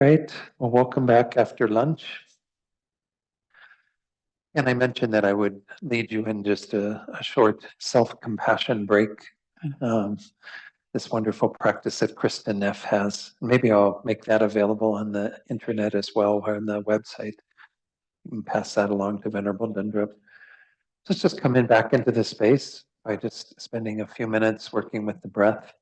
Great. Well, welcome back after lunch. And I mentioned that I would lead you in just a short self-compassion break. Um, this wonderful practice that Kristen Neff has. Maybe I'll make that available on the internet as well, or on the website. You can pass that along to Venerable Dendrup. Let's just come in back into the space by just spending a few minutes working with the breath.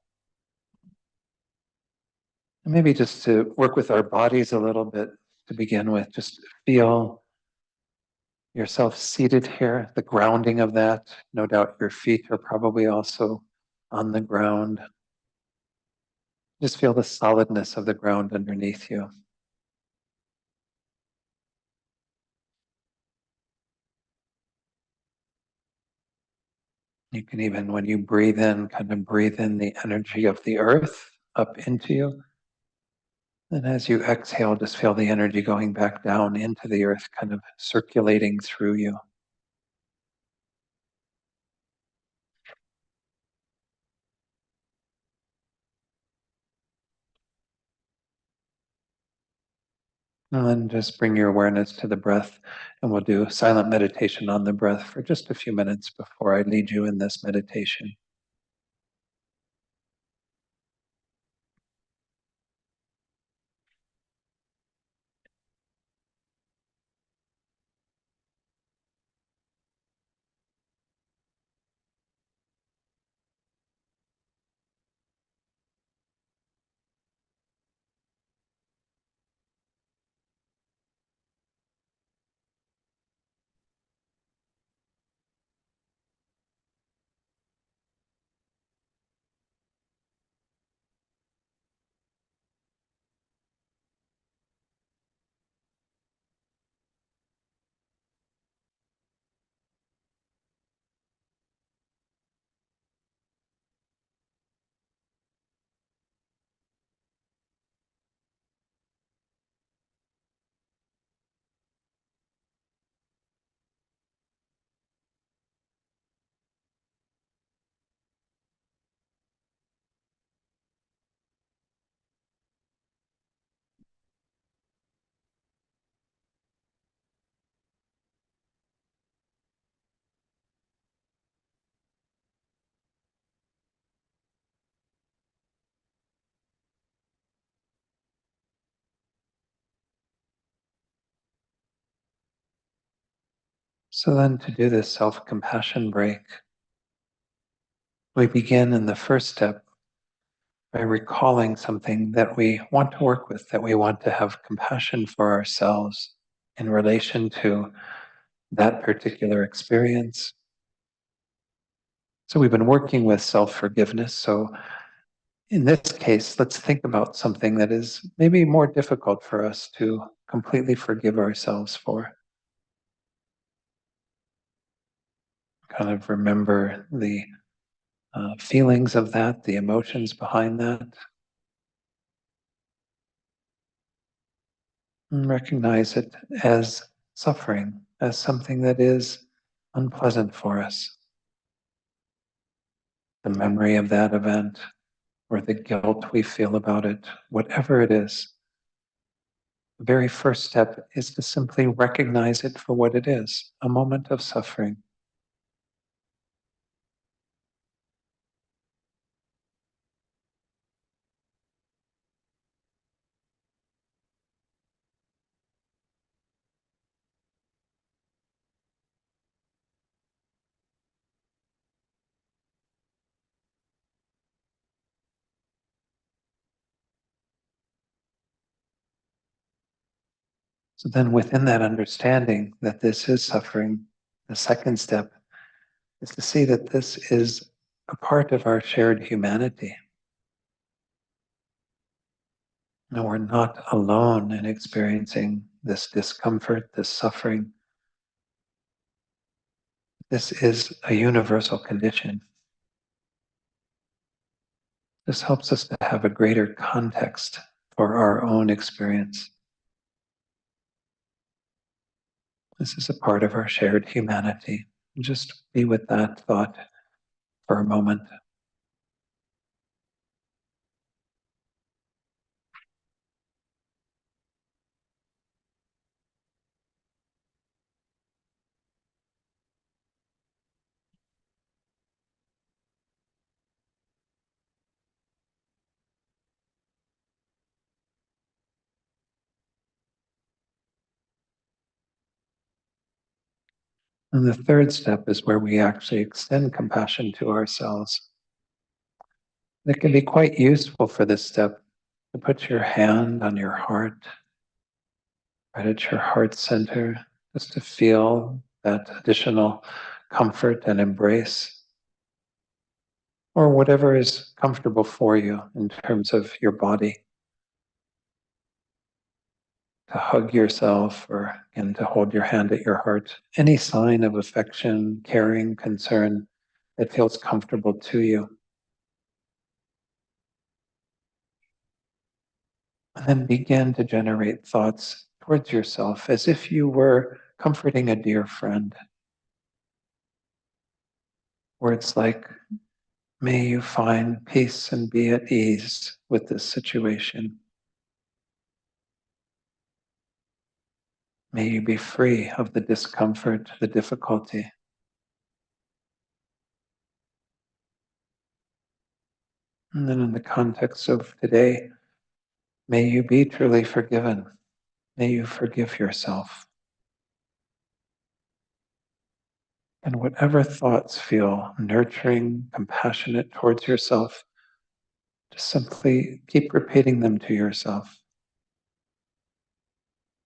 And maybe just to work with our bodies a little bit to begin with, just feel yourself seated here, the grounding of that. No doubt your feet are probably also on the ground. Just feel the solidness of the ground underneath you. You can even, when you breathe in, kind of breathe in the energy of the earth up into you. And as you exhale, just feel the energy going back down into the earth, kind of circulating through you. And then just bring your awareness to the breath, and we'll do silent meditation on the breath for just a few minutes before I lead you in this meditation. So then to do this self-compassion break, we begin in the first step by recalling something that we want to work with, that we want to have compassion for ourselves in relation to that particular experience. So we've been working with self-forgiveness. So in this case, let's think about something that is maybe more difficult for us to completely forgive ourselves for. Kind of remember the feelings of that, the emotions behind that. And recognize it as suffering, as something that is unpleasant for us. The memory of that event, or the guilt we feel about it, whatever it is, the very first step is to simply recognize it for what it is, a moment of suffering. So then within that understanding that this is suffering, the second step is to see that this is a part of our shared humanity. No, we're not alone in experiencing this discomfort, this suffering. This is a universal condition. This helps us to have a greater context for our own experience. This is a part of our shared humanity. Just be with that thought for a moment. And the third step is where we actually extend compassion to ourselves. It can be quite useful for this step to put your hand on your heart, right at your heart center, just to feel that additional comfort and embrace, or whatever is comfortable for you in terms of your body. To hug yourself, or again, to hold your hand at your heart. Any sign of affection, caring, concern that feels comfortable to you. And then begin to generate thoughts towards yourself as if you were comforting a dear friend. Words like, may you find peace and be at ease with this situation. May you be free of the discomfort, the difficulty. And then in the context of today, may you be truly forgiven. May you forgive yourself. And whatever thoughts feel nurturing, compassionate towards yourself, just simply keep repeating them to yourself.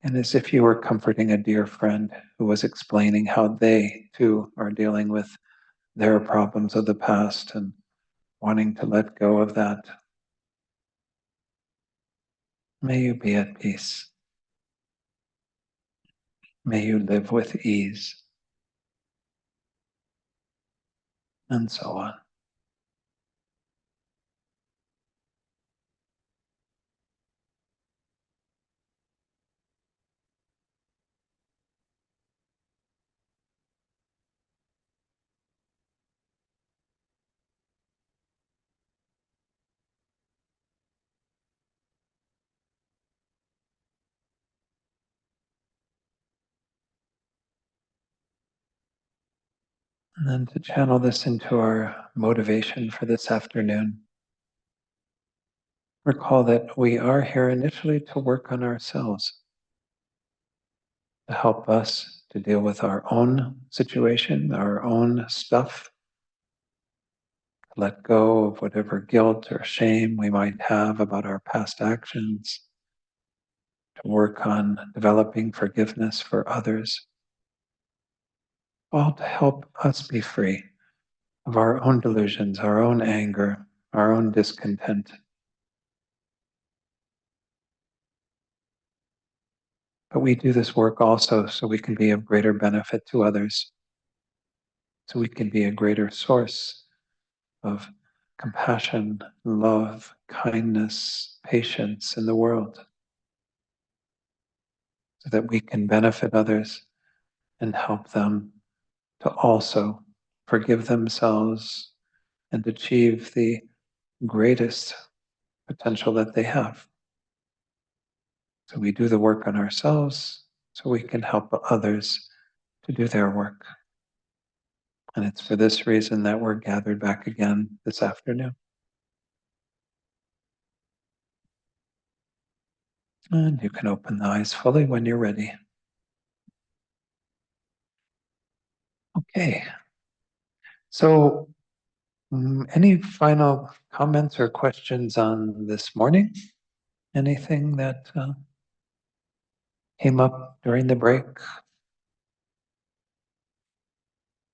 And as if you were comforting a dear friend who was explaining how they too are dealing with their problems of the past and wanting to let go of that. May you be at peace. May you live with ease. And so on. And then to channel this into our motivation for this afternoon, recall that we are here initially to work on ourselves, to help us to deal with our own situation, our own stuff, let go of whatever guilt or shame we might have about our past actions, to work on developing forgiveness for others, all to help us be free of our own delusions, our own anger, our own discontent. But we do this work also so we can be of greater benefit to others, so we can be a greater source of compassion, love, kindness, patience in the world, so that we can benefit others and help them to also forgive themselves and achieve the greatest potential that they have. So we do the work on ourselves so we can help others to do their work. And it's for this reason that we're gathered back again this afternoon. And you can open the eyes fully when you're ready. Okay. So, any final comments or questions on this morning? Anything that came up during the break?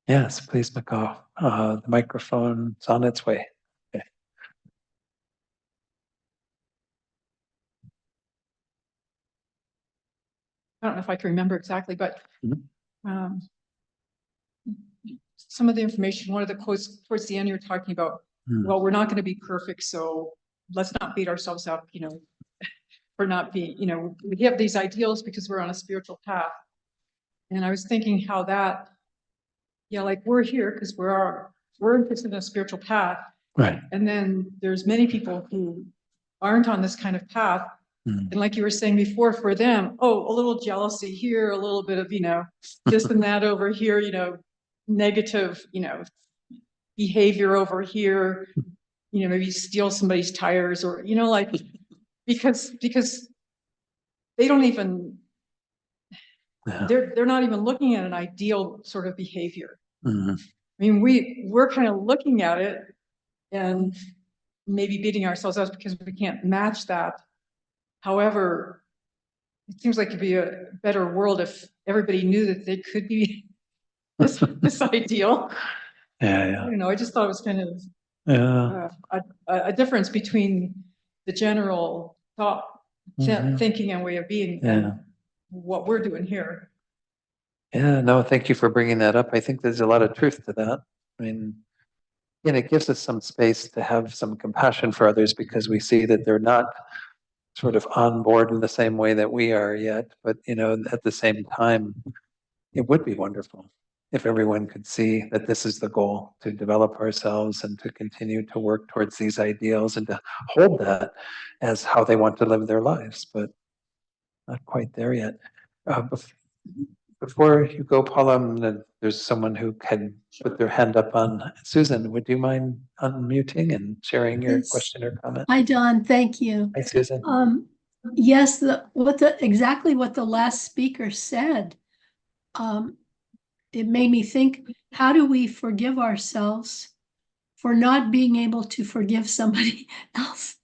Yes, please, McCall. The microphone's on its way. Okay. I don't know if I can remember exactly, but Mhm. um, some of the information, one of the quotes towards the end, you're talking about, well, we're not going to be perfect, so let's not beat ourselves up, for not being, we have these ideals because we're on a spiritual path. And I was thinking how that, like we're here because we're just in a spiritual path. Right. And then there's many people who aren't on this kind of path. And like you were saying before, for them, a little jealousy here, a little bit of, this and that over here, negative, behavior over here, maybe steal somebody's tires or, like, because they don't even, Yeah. they're not even looking at an ideal sort of behavior. Mhm. I mean, we're kind of looking at it and maybe beating ourselves up because we can't match that. However, it seems like it'd be a better world if everybody knew that they could be this ideal. Yeah, I yeah, don't know. I just thought it was kind of yeah. a difference between the general thought, Mhm. thinking and way of being Yeah. and what we're doing here. Yeah, no, thank you for bringing that up. I think there's a lot of truth to that. I mean, and it gives us some space to have some compassion for others because we see that they're not sort of on board in the same way that we are yet. But, at the same time, it would be wonderful if everyone could see that this is the goal, to develop ourselves and to continue to work towards these ideals and to hold that as how they want to live their lives, but not quite there yet. Uh, bef- Before you go, Paula, there's someone who can put their hand up on. Susan, would you mind unmuting and sharing your Yes. question or comment? Hi, Don. Thank you. Hi, Susan. Yes, exactly what the last speaker said. It made me think, how do we forgive ourselves for not being able to forgive somebody else?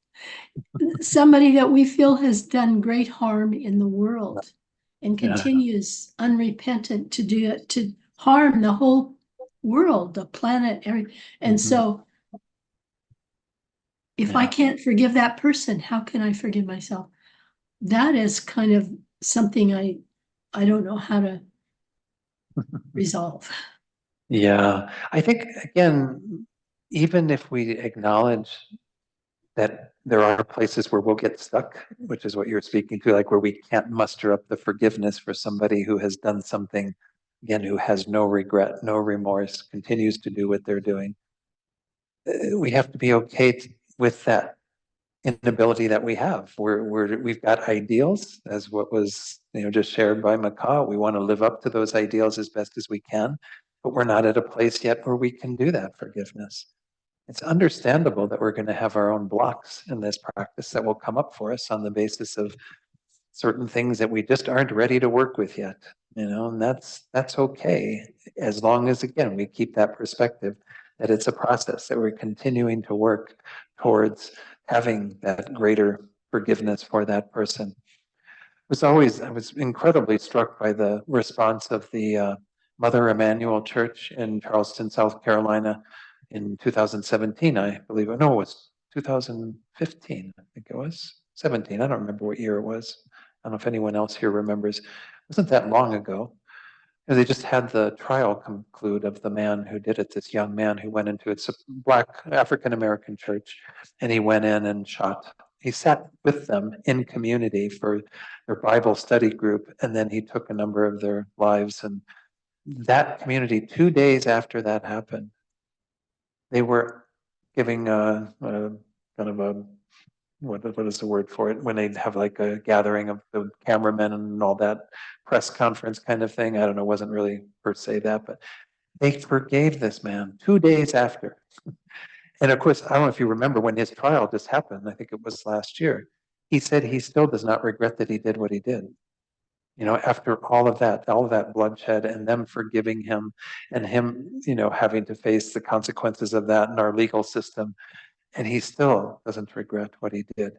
Somebody that we feel has done great harm in the world and Yeah. continues unrepentant to do it, to harm the whole world, the planet, and Mhm. so if I Yeah. can't forgive that person, how can I forgive myself? That is kind of something I don't know how to resolve. Yeah, I think again, even if we acknowledge that there are places where we'll get stuck, which is what you're speaking to, like where we can't muster up the forgiveness for somebody who has done something, again, who has no regret, no remorse, continues to do what they're doing. We have to be okay with that inability that we have. We've got ideals, as what was just shared by Macaw. We want to live up to those ideals as best as we can, but we're not at a place yet where we can do that forgiveness. It's understandable that we're going to have our own blocks in this practice that will come up for us on the basis of certain things that we just aren't ready to work with yet, and that's okay, as long as, again, we keep that perspective that it's a process, that we're continuing to work towards having that greater forgiveness for that person. I was incredibly struck by the response of the Mother Emanuel Church in Charleston, South Carolina in 2017, I believe. No, it was 2015, I think it was. 17, I don't remember what year it was. I don't know if anyone else here remembers. It wasn't that long ago. They just had the trial conclude of the man who did it, this young man who went into it's a Black African American church, and he went in and shot. He sat with them in community for their Bible study group, and then he took a number of their lives. And that community, 2 days after that happened, they were giving a kind of a what is the word for it, when they'd have like a gathering of the cameramen and all that, press conference kind of thing. I don't know, wasn't really per se that, but they forgave this man 2 days after. And of course, I don't know if you remember when his trial just happened, I think it was last year. He said he still does not regret that he did what he did. After all of that bloodshed, and them forgiving him, and him, having to face the consequences of that in our legal system, and he still doesn't regret what he did.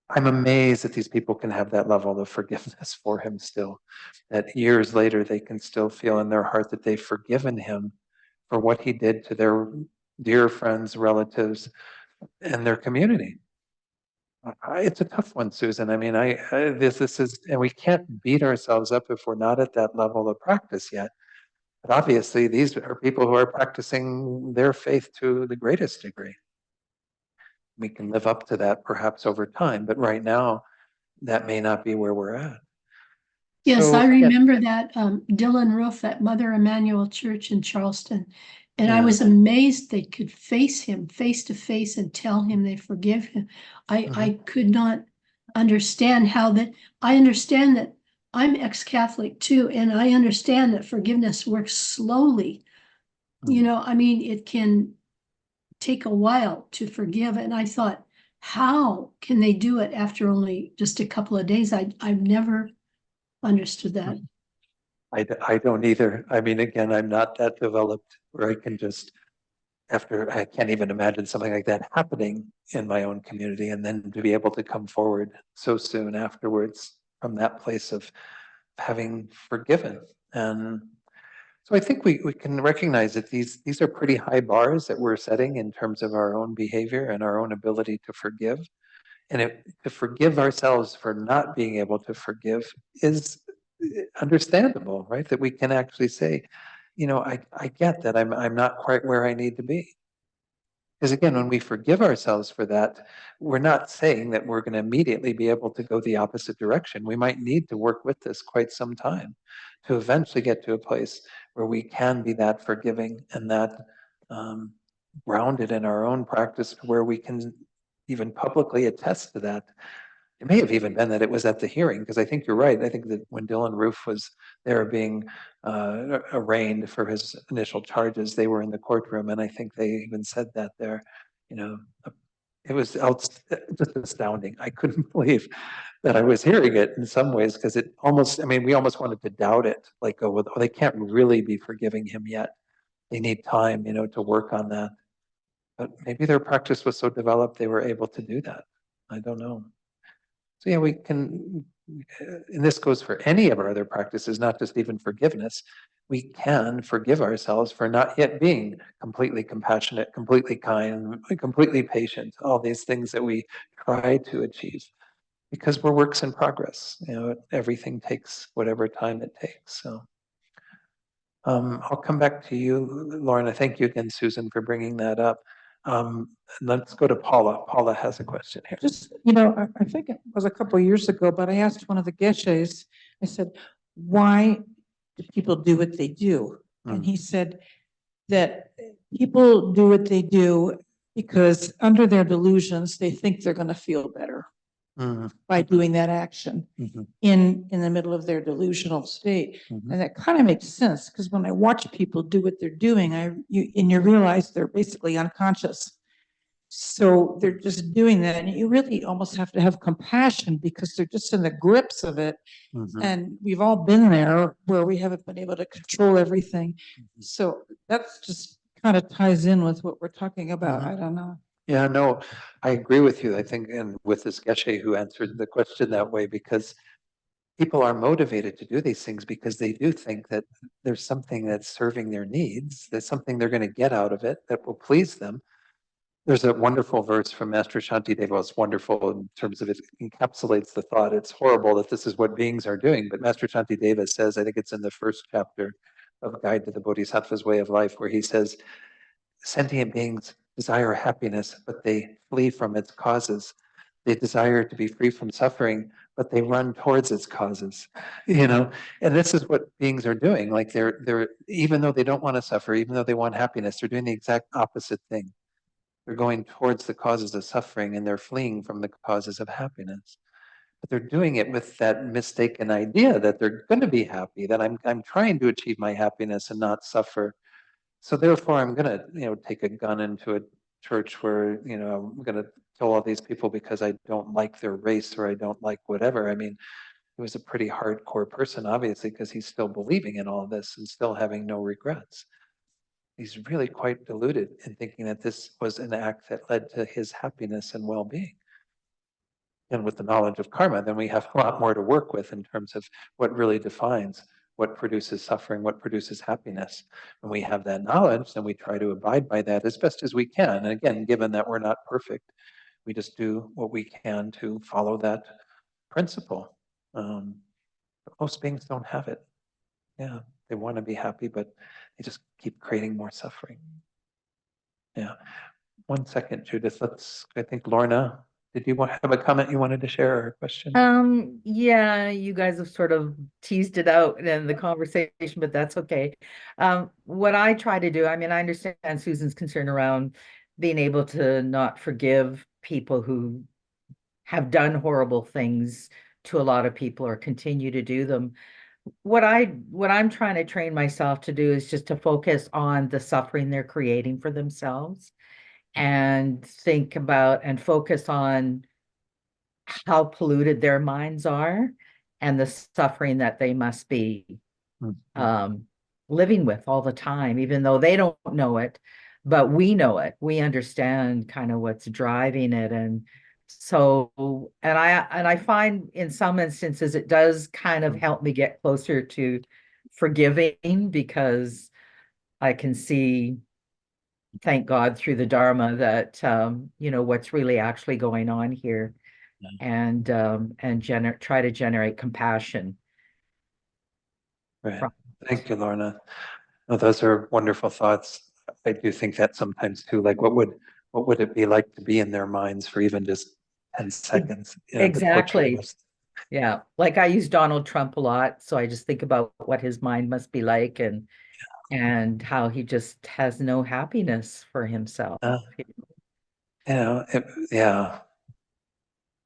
I'm amazed that these people can have that level of forgiveness for him still, that years later they can still feel in their heart that they've forgiven him for what he did to their dear friends, relatives, and their community. It's a tough one, Susan. I mean, this is, and we can't beat ourselves up if we're not at that level of practice yet. But obviously, these are people who are practicing their faith to the greatest degree. We can live up to that perhaps over time, but right now, that may not be where we're at. Yes, So I again, remember that Dylan Roof at Mother Emanuel Church in Charleston. And I yeah. was amazed they could face him face to face and tell him they forgive him. I could not understand how that. I understand that I'm ex-Catholic too, and I understand that forgiveness works slowly. I mean, it can take a while to forgive. And I thought, how can they do it after only just a couple of days? I've never understood that. I don't either. I mean, again, I'm not that developed where I can just, I can't even imagine something like that happening in my own community, and then to be able to come forward so soon afterwards from that place of having forgiven. And so I think we can recognize that these are pretty high bars that we're setting in terms of our own behavior and our own ability to forgive. And to forgive ourselves for not being able to forgive is understandable, right? That we can actually say, I get that I'm not quite where I need to be. Because again, when we forgive ourselves for that, we're not saying that we're going to immediately be able to go the opposite direction. We might need to work with this quite some time to eventually get to a place where we can be that forgiving and that um, grounded in our own practice, where we can even publicly attest to that. It may have even been that it was at the hearing, because I think you're right. I think that when Dylan Roof was there being arraigned for his initial charges, they were in the courtroom, and I think they even said that there. You know, it was just astounding. I couldn't believe that I was hearing it in some ways, because it almost, I mean, we almost wanted to doubt it, like, oh, well, they can't really be forgiving him yet. They need time, to work on that. But maybe their practice was so developed they were able to do that. I don't know. So yeah, we can, and this goes for any of our other practices, not just even forgiveness. We can forgive ourselves for not yet being completely compassionate, completely kind, completely patient, all these things that we try to achieve, because we're works in progress. Everything takes whatever time it takes. So I'll come back to you, Lorna. Thank you again, Susan, for bringing that up. Let's go to Paula. Paula has a question here. Just, I think it was a couple of years ago, but I asked one of the geshes, I said, why do people do what they do? And he said that people do what they do because under their delusions, they think they're going to feel better by doing that action in the middle of their delusional state. And that kind of makes sense, because when I watch people do what they're doing, you realize they're basically unconscious. So they're just doing that. And you really almost have to have compassion, because they're just in the grips of it. And we've all been there where we haven't been able to control everything. So that's just kind of ties in with what we're talking about. I don't know. Yeah, no, I agree with you. I think, and with this Geshe who answered the question that way, because people are motivated to do these things because they do think that there's something that's serving their needs. There's something they're going to get out of it that will please them. There's a wonderful verse from Master Shantideva. Well, it's wonderful in terms of it encapsulates the thought. It's horrible that this is what beings are doing, but Master Shantideva says, I think it's in the first chapter of Guide to the Bodhisattva's Way of Life, where he says, sentient beings desire happiness, but they flee from its causes. They desire to be free from suffering, but they run towards its causes. And this is what beings are doing. Like they're even though they don't want to suffer, even though they want happiness, they're doing the exact opposite thing. They're going towards the causes of suffering, and they're fleeing from the causes of happiness. But they're doing it with that mistaken idea that they're going to be happy, that I'm trying to achieve my happiness and not suffer. So therefore, I'm going to, take a gun into a church where, I'm going to kill all these people because I don't like their race or I don't like whatever. I mean, he was a pretty hardcore person, obviously, because he's still believing in all this and still having no regrets. He's really quite deluded in thinking that this was an act that led to his happiness and well-being. And with the knowledge of karma, then we have a lot more to work with in terms of what really defines what produces suffering, what produces happiness. When we have that knowledge, then we try to abide by that as best as we can. And again, given that we're not perfect, we just do what we can to follow that principle. But most beings don't have it. Yeah, they want to be happy, but they just keep creating more suffering. Yeah. 1 second, Judith. I think Lorna, did you have a comment you wanted to share or a question? Yeah, you guys have sort of teased it out in the conversation, but that's okay. What I try to do, I mean, I understand Susan's concern around being able to not forgive people who have done horrible things to a lot of people or continue to do them. What I'm trying to train myself to do is just to focus on the suffering they're creating for themselves, and think about and focus on how polluted their minds are and the suffering that they must be um, living with all the time, even though they don't know it, but we know it. We understand kind of what's driving it. And so, and I find in some instances it does kind of help me get closer to forgiving because I can see, thank God, through the Dharma that what's really actually going on here, and try to generate compassion. Right. Thank you, Lorna. No, those are wonderful thoughts. I do think that sometimes too, like what would it be like to be in their minds for even just 10 seconds? Yeah, the torture Exactly. must. Yeah. Like I use Donald Trump a lot, so I just think about what his mind must be like and how he just has no happiness for himself. Uh, yeah,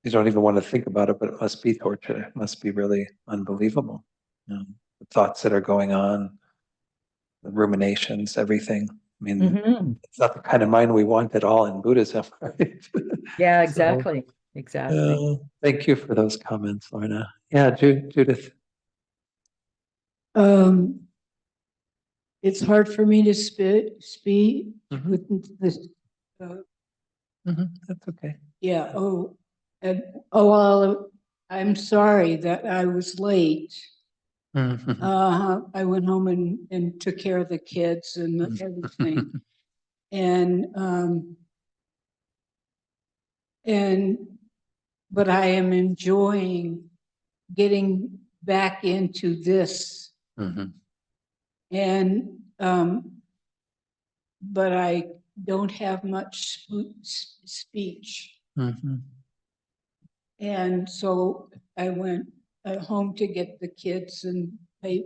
you don't even want to think about it, but it must be torture. It must be really unbelievable. The thoughts that are going on, the ruminations, everything. I mean, Mhm. it's not the kind of mind we want at all in Buddhism, right? Yeah, So, exactly. Exactly. thank you for those comments, Lorna. Yeah, Judith. Um, it's hard for me to speak Mhm, with this. that's okay. Yeah. Oh, and well, I'm sorry that I was late. Mhm, I went home and took care of the kids and everything. And and but I am enjoying getting back into this. mhm, And but I don't have much speech. mhm. And so I went home to get the kids and pay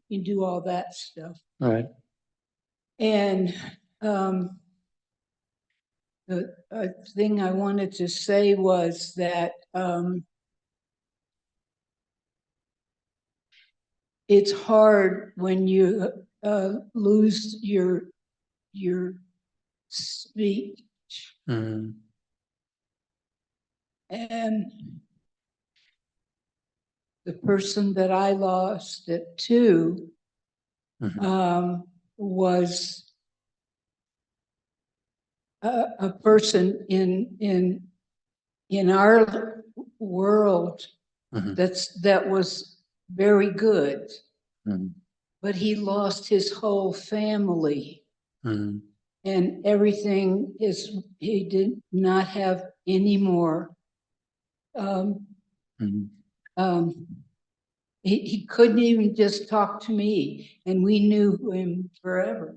and do all that stuff. Right. And the thing I wanted to say was that it's hard when you lose your speech. Mhm, And the person that I lost at 2 mhm, was a person in our world mhm, that was very good, mhm, but he lost his whole family mhm, and everything is he did not have any more. Um, mhm, um, he couldn't even just talk to me, and we knew him forever.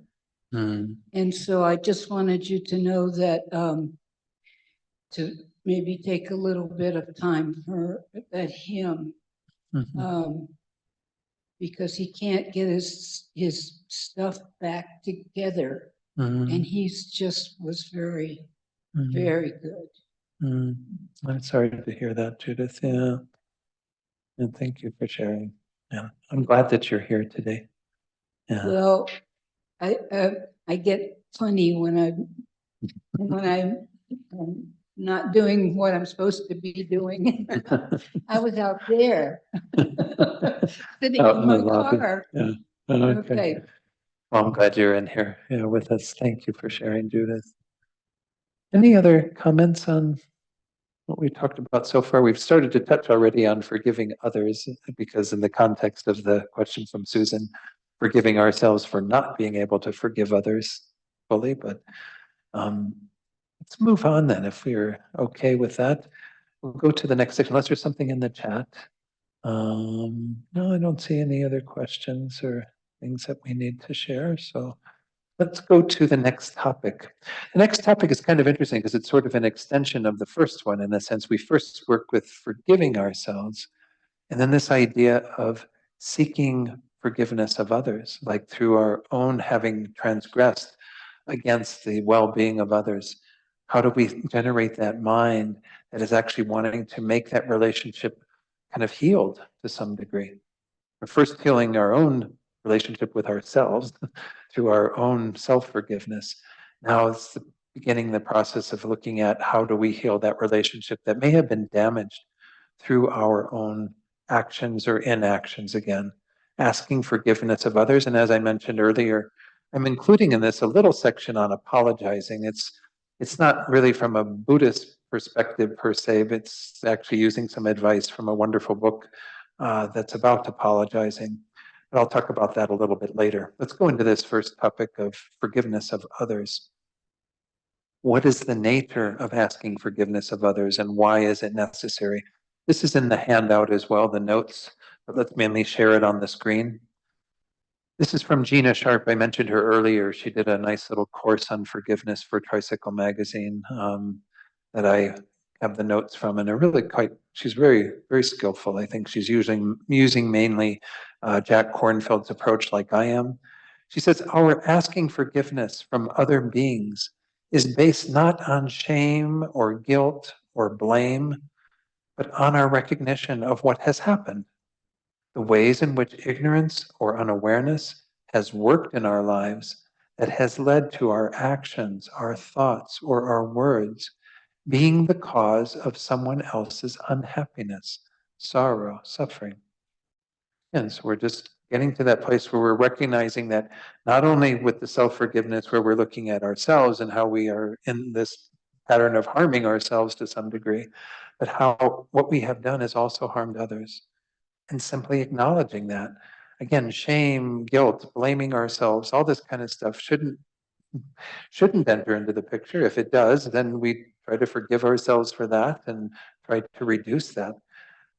mhm, And so I just wanted you to know that to maybe take a little bit of time for at him, mhm, um, because he can't get his stuff back together, and mhm, he's just was very mhm, very good. mhm. I'm sorry to hear that, Judith. Yeah. And thank you for sharing. Yeah. I'm glad that you're here today. Yeah. Well, I get funny when I'm not doing what I'm supposed to be doing. I was out there sitting Out in in the my lobby. car. Yeah. Okay. Okay. Well, I'm glad you're in here, yeah, with us. Thank you for sharing, Judith. Any other comments on what we talked about so far? We've started to touch already on forgiving others because in the context of the question from Susan, forgiving ourselves for not being able to forgive others fully. But let's move on then, if we're okay with that. We'll go to the next section, unless there's something in the chat. No, I don't see any other questions or things that we need to share. So let's go to the next topic. The next topic is kind of interesting because it's sort of an extension of the first one in the sense we first work with forgiving ourselves, and then this idea of seeking forgiveness of others, like through our own having transgressed against the well-being of others. How do we generate that mind that is actually wanting to make that relationship kind of healed to some degree? We're first healing our own relationship with ourselves through our own self-forgiveness. Now it's beginning the process of looking at how do we heal that relationship that may have been damaged through our own actions or inactions again. asking forgiveness of others. And as I mentioned earlier, I'm including in this a little section on apologizing. It's not really from a Buddhist perspective per se, but it's actually using some advice from a wonderful book that's about apologizing. But I'll talk about that a little bit later. Let's go into this first topic of forgiveness of others. What is the nature of asking forgiveness of others and why is it necessary? This is in the handout as well, the notes, but let's mainly share it on the screen. This is from Gina Sharp. I mentioned her earlier. She did a nice little course on forgiveness for Tricycle Magazine that I have the notes from, and she's very, very skillful. I think she's using mainly Jack Kornfield's approach like I am. She says, our asking forgiveness from other beings is based not on shame or guilt or blame, but on our recognition of what has happened, the ways in which ignorance or unawareness has worked in our lives that has led to our actions, our thoughts, or our words being the cause of someone else's unhappiness, sorrow, suffering. And so we're just getting to that place where we're recognizing that not only with the self-forgiveness where we're looking at ourselves and how we are in this pattern of harming ourselves to some degree, but how what we have done has also harmed others. And simply acknowledging that. Again, shame, guilt, blaming ourselves, all this kind of stuff shouldn't enter into the picture. If it does, then we try to forgive ourselves for that and try to reduce that.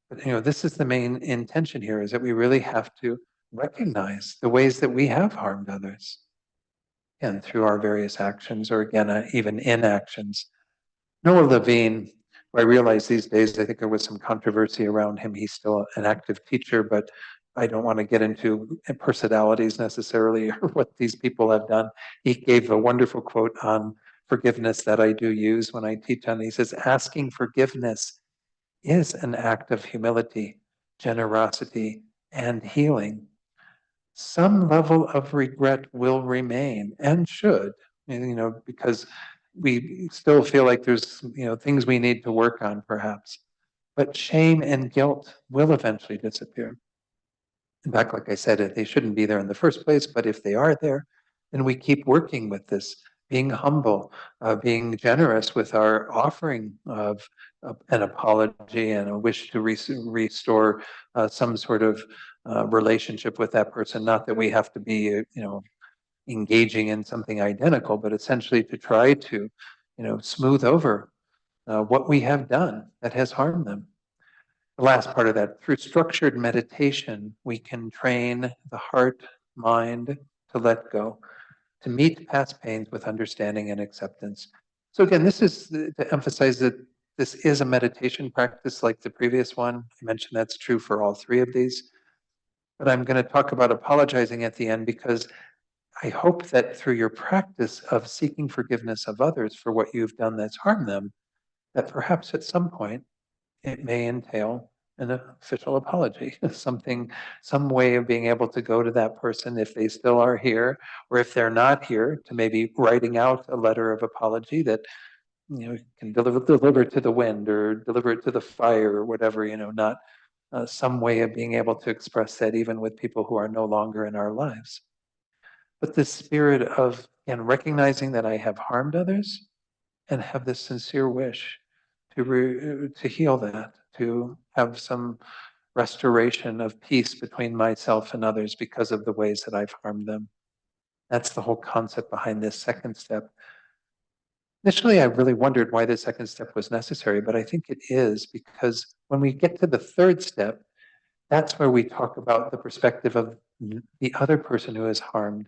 But this is the main intention here, is that we really have to recognize the ways that we have harmed others, and through our various actions, or again, even inactions. Noah Levine, who I realize these days, I think there was some controversy around him. He's still an active teacher, but I don't want to get into personalities necessarily or what these people have done. He gave a wonderful quote on forgiveness that I do use when I teach on. He says, asking forgiveness is an act of humility, generosity, and healing. Some level of regret will remain and should, because we still feel like there's, things we need to work on perhaps. But shame and guilt will eventually disappear. In fact, like I said, they shouldn't be there in the first place, but if they are there, then we keep working with this, being humble, being generous with our offering of an apology and a wish to restore some sort of relationship with that person. Not that we have to be, engaging in something identical, but essentially to try to, smooth over what we have done that has harmed them. The last part of that, through structured meditation, we can train the heart, mind to let go, to meet past pains with understanding and acceptance. So again, this is to emphasize that this is a meditation practice like the previous one. I mentioned that's true for all three of these. But I'm going to talk about apologizing at the end because I hope that through your practice of seeking forgiveness of others for what you've done that's harmed them, that perhaps at some point it may entail an official apology, some way of being able to go to that person if they still are here, or if they're not here, to maybe writing out a letter of apology that can deliver to the wind or deliver it to the fire or whatever, not some way of being able to express that even with people who are no longer in our lives. But this spirit of, again, recognizing that I have harmed others and have this sincere wish to heal that, to have some restoration of peace between myself and others because of the ways that I've harmed them. That's the whole concept behind this second step. Initially, I really wondered why the second step was necessary, but I think it is because when we get to the third step, that's where we talk about the perspective of the other person who is harmed.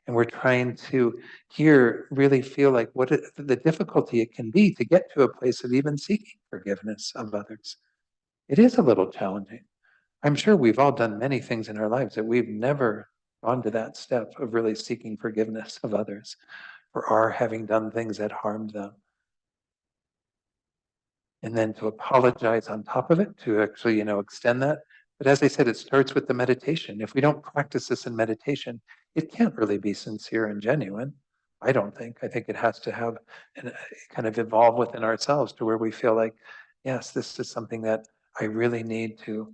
And we're trying to here really feel like the difficulty it can be to get to a place of even seeking forgiveness of others. It is a little challenging. I'm sure we've all done many things in our lives that we've never gone to that step of really seeking forgiveness of others for our having done things that harmed them. And then to apologize on top of it, to actually, extend that. But as I said, it starts with the meditation. If we don't practice this in meditation, it can't really be sincere and genuine. I don't think. I think it has to have kind of evolve within ourselves to where we feel like, yes, this is something that I really need to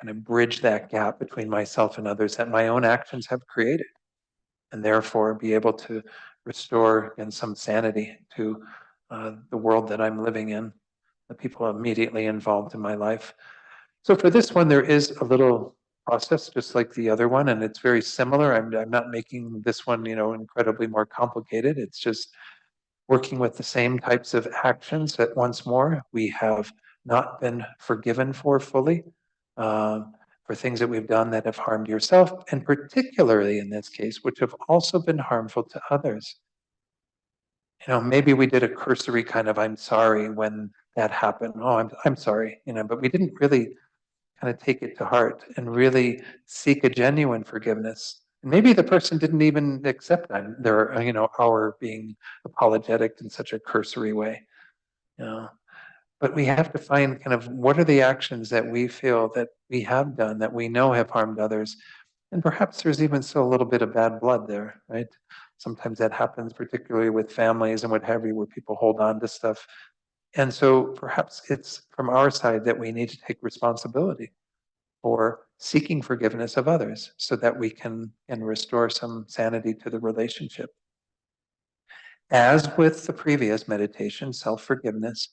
kind of bridge that gap between myself and others that my own actions have created, and therefore be able to restore again some sanity to the world that I'm living in, the people immediately involved in my life. So for this one, there is a little process, just like the other one, and it's very similar. I'm not making this one, incredibly more complicated. It's just working with the same types of actions that once more we have not been forgiven for fully, for things that we've done that have harmed yourself, and particularly in this case, which have also been harmful to others. Maybe we did a cursory kind of "I'm sorry" when that happened. Oh, I'm sorry, but we didn't really kind of take it to heart and really seek a genuine forgiveness. And maybe the person didn't even accept our being apologetic in such a cursory way. You know, but we have to find kind of what are the actions that we feel that we have done that we know have harmed others, and perhaps there's even still a little bit of bad blood there, right? Sometimes that happens, particularly with families and what have you, where people hold on to stuff. And so perhaps it's from our side that we need to take responsibility for seeking forgiveness of others so that we can restore some sanity to the relationship. As with the previous meditation, self-forgiveness,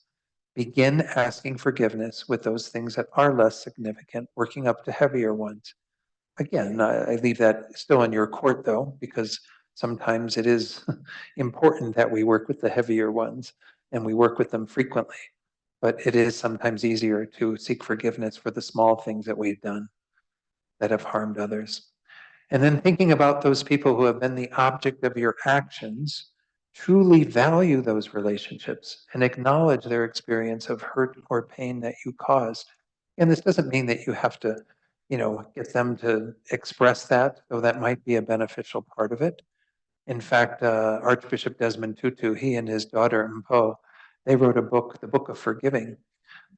begin asking forgiveness with those things that are less significant, working up to heavier ones. Again, I leave that still in your court though, because sometimes it is important that we work with the heavier ones and we work with them frequently. But it is sometimes easier to seek forgiveness for the small things that we've done that have harmed others. And then thinking about those people who have been the object of your actions, truly value those relationships and acknowledge their experience of hurt or pain that you caused. And this doesn't mean that you have to, get them to express that, though that might be a beneficial part of it. In fact, Archbishop Desmond Tutu, he and his daughter Mpo, they wrote a book, the Book of Forgiving.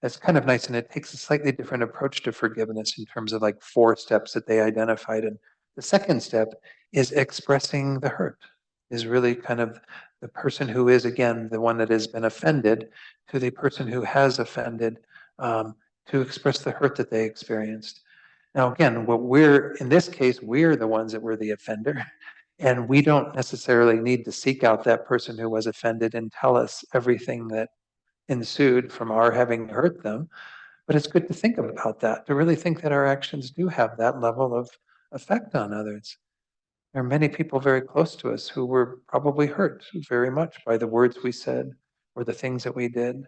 That's kind of nice, and it takes a slightly different approach to forgiveness in terms of like 4 steps that they identified. And the second step is expressing the hurt, is really kind of the person who is, again, the one that has been offended to the person who has offended, to express the hurt that they experienced. Now, again, in this case, we're the ones that were the offender. And we don't necessarily need to seek out that person who was offended and tell us everything that ensued from our having hurt them. But it's good to think about that, to really think that our actions do have that level of effect on others. There are many people very close to us who were probably hurt very much by the words we said or the things that we did.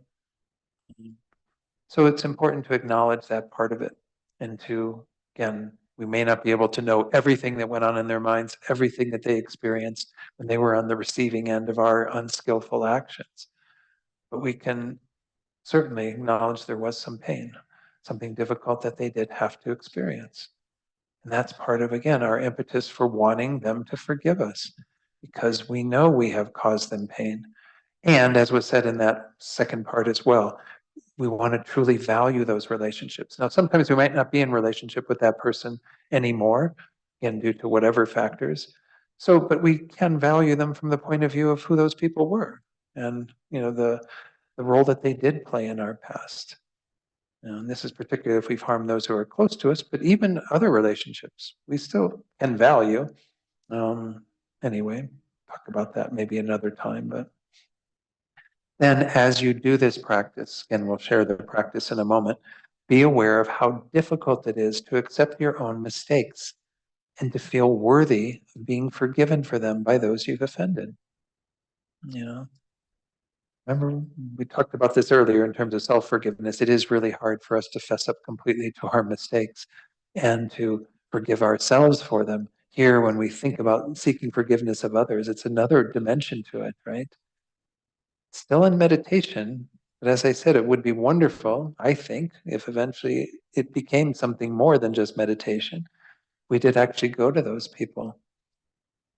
So it's important to acknowledge that part of it and to, again, we may not be able to know everything that went on in their minds, everything that they experienced when they were on the receiving end of our unskillful actions. But we can certainly acknowledge there was some pain, something difficult that they did have to experience. And that's part of, again, our impetus for wanting them to forgive us, because we know we have caused them pain. And as was said in that second part as well, we want to truly value those relationships. Now, sometimes we might not be in relationship with that person anymore, again, due to whatever factors. So, but we can value them from the point of view of who those people were and, the role that they did play in our past. And this is particularly if we've harmed those who are close to us, but even other relationships, we still can value. Anyway, talk about that maybe another time, but then as you do this practice, and we'll share the practice in a moment, be aware of how difficult it is to accept your own mistakes and to feel worthy of being forgiven for them by those you've offended. Remember, we talked about this earlier in terms of self-forgiveness. It is really hard for us to fess up completely to our mistakes and to forgive ourselves for them. Here, when we think about seeking forgiveness of others, it's another dimension to it, right? Still in meditation, but as I said, it would be wonderful, I think, if eventually it became something more than just meditation. We did actually go to those people.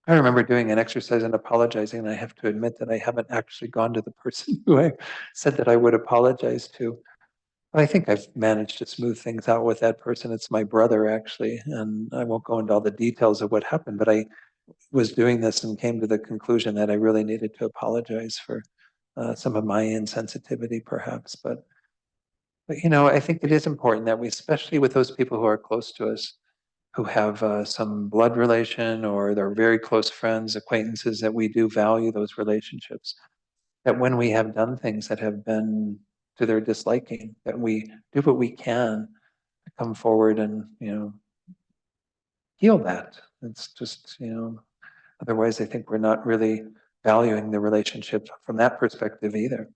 I remember doing an exercise and apologizing, and I have to admit that I haven't actually gone to the person who I said that I would apologize to. But I think I've managed to smooth things out with that person. It's my brother, actually, and I won't go into all the details of what happened, but I was doing this and came to the conclusion that I really needed to apologize for some of my insensitivity, perhaps. But But, I think it is important that we, especially with those people who are close to us, who have some blood relation or they're very close friends, acquaintances, that we do value those relationships. That when we have done things that have been to their disliking, that we do what we can to come forward and, heal that. It's just, otherwise I think we're not really valuing the relationship from that perspective either.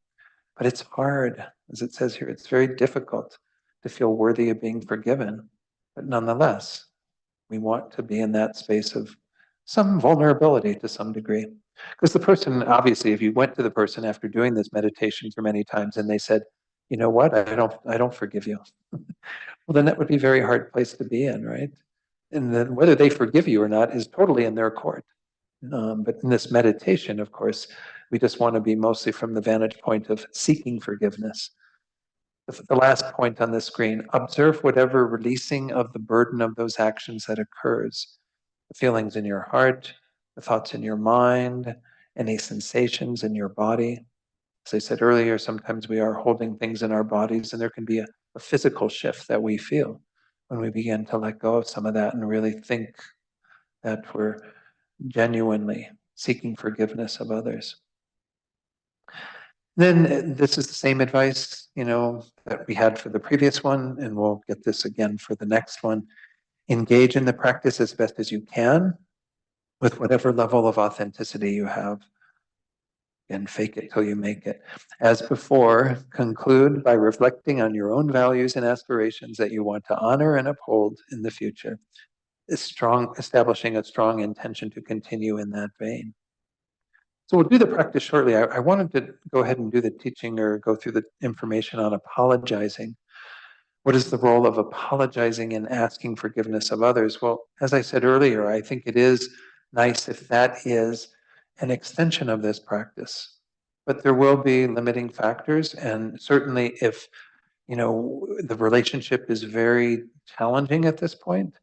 But it's hard, as it says here, it's very difficult to feel worthy of being forgiven. But nonetheless, we want to be in that space of some vulnerability to some degree. Because the person, obviously, if you went to the person after doing this meditation for many times and they said, you know what, I don't forgive you. Well, then that would be a very hard place to be in, right? And then whether they forgive you or not is totally in their court. But in this meditation, of course, we just want to be mostly from the vantage point of seeking forgiveness. The last point on the screen, observe whatever releasing of the burden of those actions that occurs. The feelings in your heart, the thoughts in your mind, any sensations in your body. As I said earlier, sometimes we are holding things in our bodies, and there can be a physical shift that we feel when we begin to let go of some of that and really think that we're genuinely seeking forgiveness of others. Then this is the same advice, that we had for the previous one, and we'll get this again for the next one. Engage in the practice as best as you can with whatever level of authenticity you have. And fake it till you make it. As before, conclude by reflecting on your own values and aspirations that you want to honor and uphold in the future. Establishing a strong intention to continue in that vein. So we'll do the practice shortly. I wanted to go ahead and do the teaching or go through the information on apologizing. What is the role of apologizing and asking forgiveness of others? Well, as I said earlier, I think it is nice if that is an extension of this practice. But there will be limiting factors, and certainly if the relationship is very challenging at this point,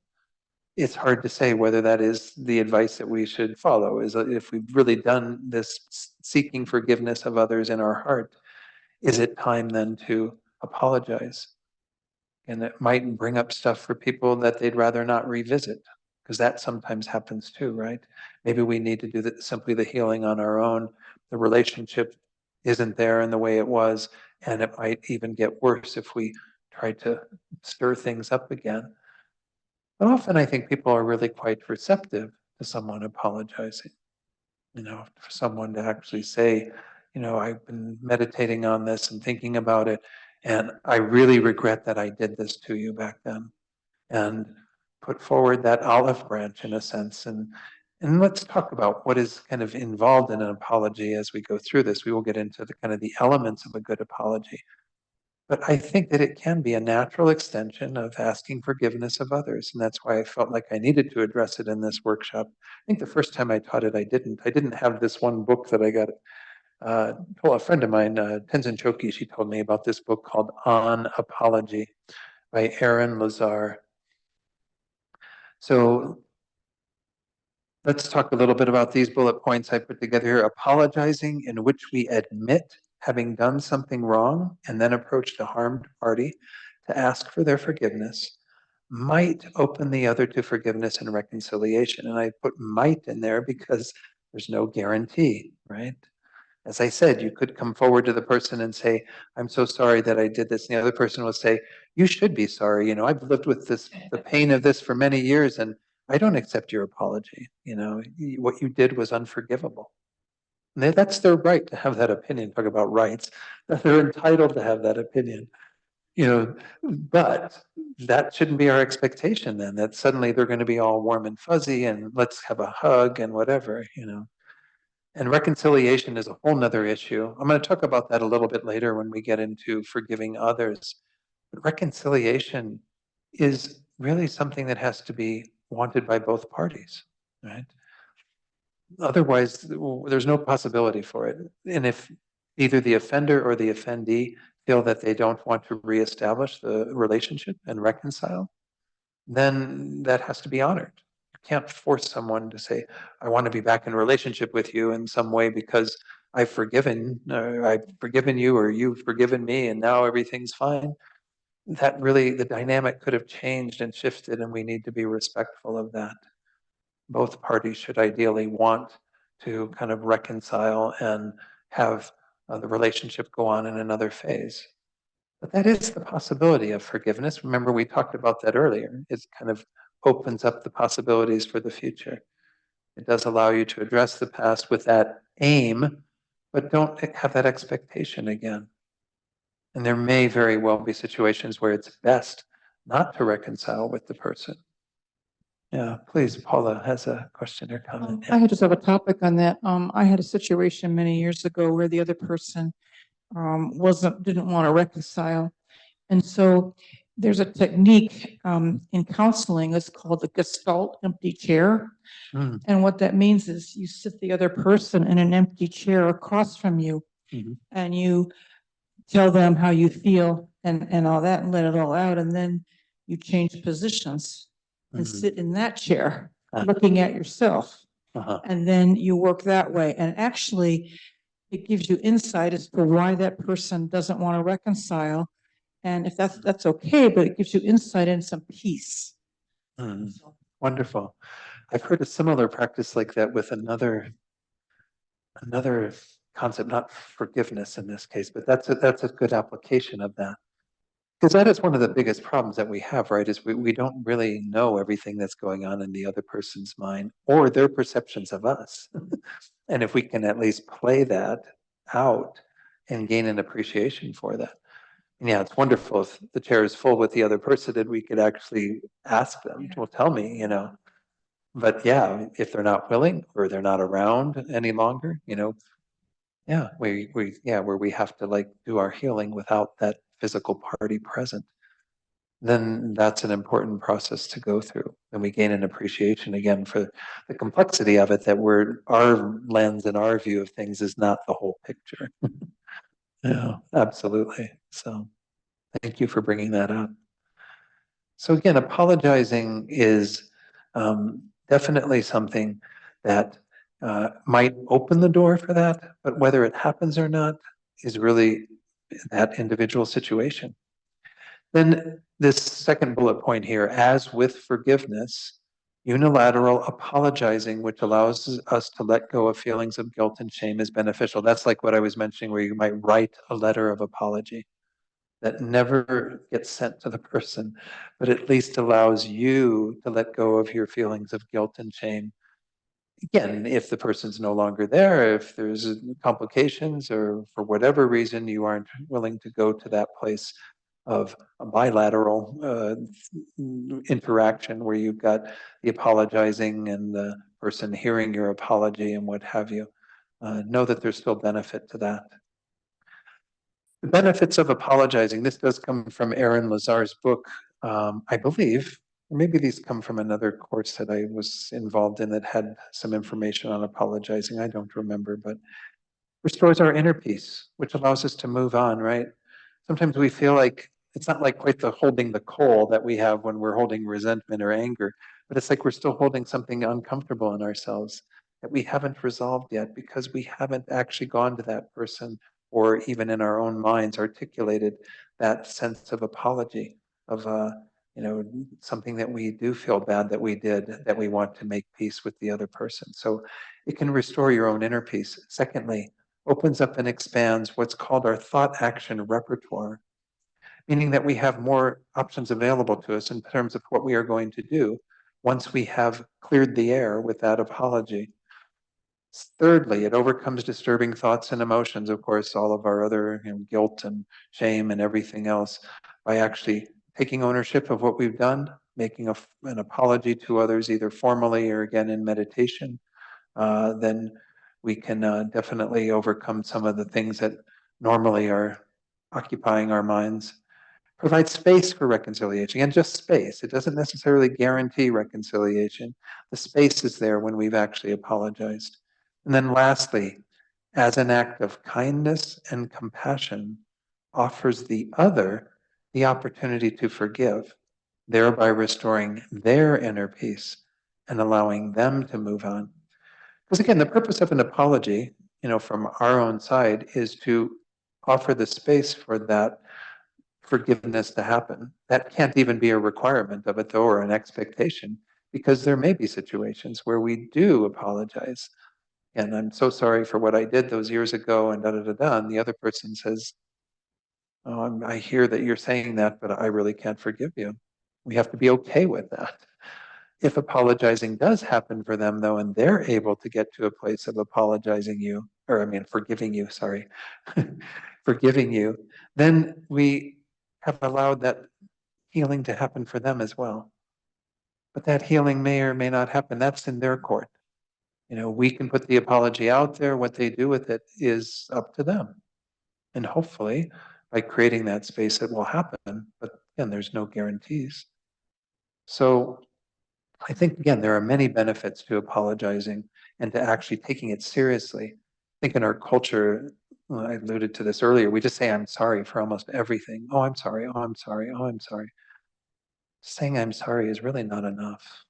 it's hard to say whether that is the advice that we should follow. Is if we've really done this seeking forgiveness of others in our heart, is it time then to apologize? And it might bring up stuff for people that they'd rather not revisit, because that sometimes happens too, right? Maybe we need to do simply the healing on our own. The relationship isn't there in the way it was, and it might even get worse if we try to stir things up again. But often I think people are really quite receptive to someone apologizing. For someone to actually say, I've been meditating on this and thinking about it, and I really regret that I did this to you back then. And put forward that olive branch in a sense. And let's talk about what is kind of involved in an apology as we go through this. We will get into the kind of the elements of a good apology. But I think that it can be a natural extension of asking forgiveness of others. And that's why I felt like I needed to address it in this workshop. I think the first time I taught it, I didn't. I didn't have this one book that I got. Well, a friend of mine, Tenzin Choki, she told me about this book called On Apology by Aaron Lazar. So let's talk a little bit about these bullet points I put together here. Apologizing, in which we admit having done something wrong and then approach the harmed party to ask for their forgiveness, might open the other to forgiveness and reconciliation. And I put might in there because there's no guarantee, right? As I said, you could come forward to the person and say, I'm so sorry that I did this. And the other person will say, you should be sorry. I've lived with the pain of this for many years, and I don't accept your apology. What you did was unforgivable. And that's their right to have that opinion. Talk about rights. That they're entitled to have that opinion. But that shouldn't be our expectation then, that suddenly they're going to be all warm and fuzzy and let's have a hug and whatever. And reconciliation is a whole nother issue. I'm going to talk about that a little bit later when we get into forgiving others. But reconciliation is really something that has to be wanted by both parties, right? Otherwise, there's no possibility for it. And if either the offender or the offendee feel that they don't want to reestablish the relationship and reconcile, then that has to be honored. You can't force someone to say, I want to be back in a relationship with you in some way because I've forgiven you or you've forgiven me and now everything's fine. that really the dynamic could have changed and shifted, and we need to be respectful of that. Both parties should ideally want to kind of reconcile and have the relationship go on in another phase. But that is the possibility of forgiveness. Remember, we talked about that earlier. It kind of opens up the possibilities for the future. It does allow you to address the past with that aim, but don't have that expectation again. And there may very well be situations where it's best not to reconcile with the person. Yeah, please, Paula has a question or comment. I just have a topic on that. I had a situation many years ago where the other person didn't want to reconcile. And so there's a technique in counseling, it's called the Gestalt empty chair. Mm. And what that means is you sit the other person in an empty chair across from you, and you tell them how you feel and all that and let it all out. And then you change positions and sit in that chair, looking at yourself. And then you work that way. And actually, it gives you insight as to why that person doesn't want to reconcile. And if that's okay, but it gives you insight and some peace. Wonderful. I've heard a similar practice like that with another concept, not forgiveness in this case, but that's a good application of that. Because that is one of the biggest problems that we have, right? Is we don't really know everything that's going on in the other person's mind or their perceptions of us. And if we can at least play that out and gain an appreciation for that. And yeah, it's wonderful if the chair is full with the other person and we could actually ask them, well, tell me, But yeah, if they're not willing or they're not around any longer, yeah, where we have to like do our healing without that physical party present, then that's an important process to go through. And we gain an appreciation again for the complexity of it, that our lens and our view of things is not the whole picture. Yeah, absolutely. So thank you for bringing that up. So again, apologizing is definitely something that might open the door for that, but whether it happens or not is really that individual situation. Then this second bullet point here, as with forgiveness, unilateral apologizing, which allows us to let go of feelings of guilt and shame, is beneficial. That's like what I was mentioning, where you might write a letter of apology that never gets sent to the person, but at least allows you to let go of your feelings of guilt and shame. Again, if the person's no longer there, if there's complications or for whatever reason you aren't willing to go to that place of a bilateral interaction where you've got the apologizing and the person hearing your apology and what have you, know that there's still benefit to that. The benefits of apologizing. This does come from Aaron Lazar's book, I believe. Or maybe these come from another course that I was involved in that had some information on apologizing. I don't remember, but restores our inner peace, which allows us to move on, right? Sometimes we feel like it's not like quite the holding the coal that we have when we're holding resentment or anger, but it's like we're still holding something uncomfortable in ourselves that we haven't resolved yet because we haven't actually gone to that person or even in our own minds articulated that sense of apology of something that we do feel bad that we did, that we want to make peace with the other person. So it can restore your own inner peace. Secondly, opens up and expands what's called our thought action repertoire, meaning that we have more options available to us in terms of what we are going to do once we have cleared the air with that apology. Thirdly, it overcomes disturbing thoughts and emotions, of course, all of our other guilt and shame and everything else, by actually taking ownership of what we've done, making an apology to others, either formally or again in meditation. Then we can definitely overcome some of the things that normally are occupying our minds. Provide space for reconciliation, and just space. It doesn't necessarily guarantee reconciliation. The space is there when we've actually apologized. And then lastly, as an act of kindness and compassion, offers the other the opportunity to forgive, thereby restoring their inner peace and allowing them to move on. Because again, the purpose of an apology, from our own side, is to offer the space for that forgiveness to happen. That can't even be a requirement of it, though, or an expectation, because there may be situations where we do apologize. And I'm so sorry for what I did those years ago, and da da da da. And the other person says, "Oh, I hear that you're saying that, but I really can't forgive you." We have to be okay with that. If apologizing does happen for them, though, and they're able to get to a place of apologizing you, or I mean, forgiving you, sorry, forgiving you, then we have allowed that healing to happen for them as well. But that healing may or may not happen. That's in their court. We can put the apology out there. What they do with it is up to them. And hopefully, by creating that space, it will happen. But again, there's no guarantees. So I think, again, there are many benefits to apologizing and to actually taking it seriously. I think in our culture, I alluded to this earlier, we just say, "I'm sorry" for almost everything. "Oh, I'm sorry. Oh, I'm sorry. Oh, I'm sorry." Saying "I'm sorry" is really not enough.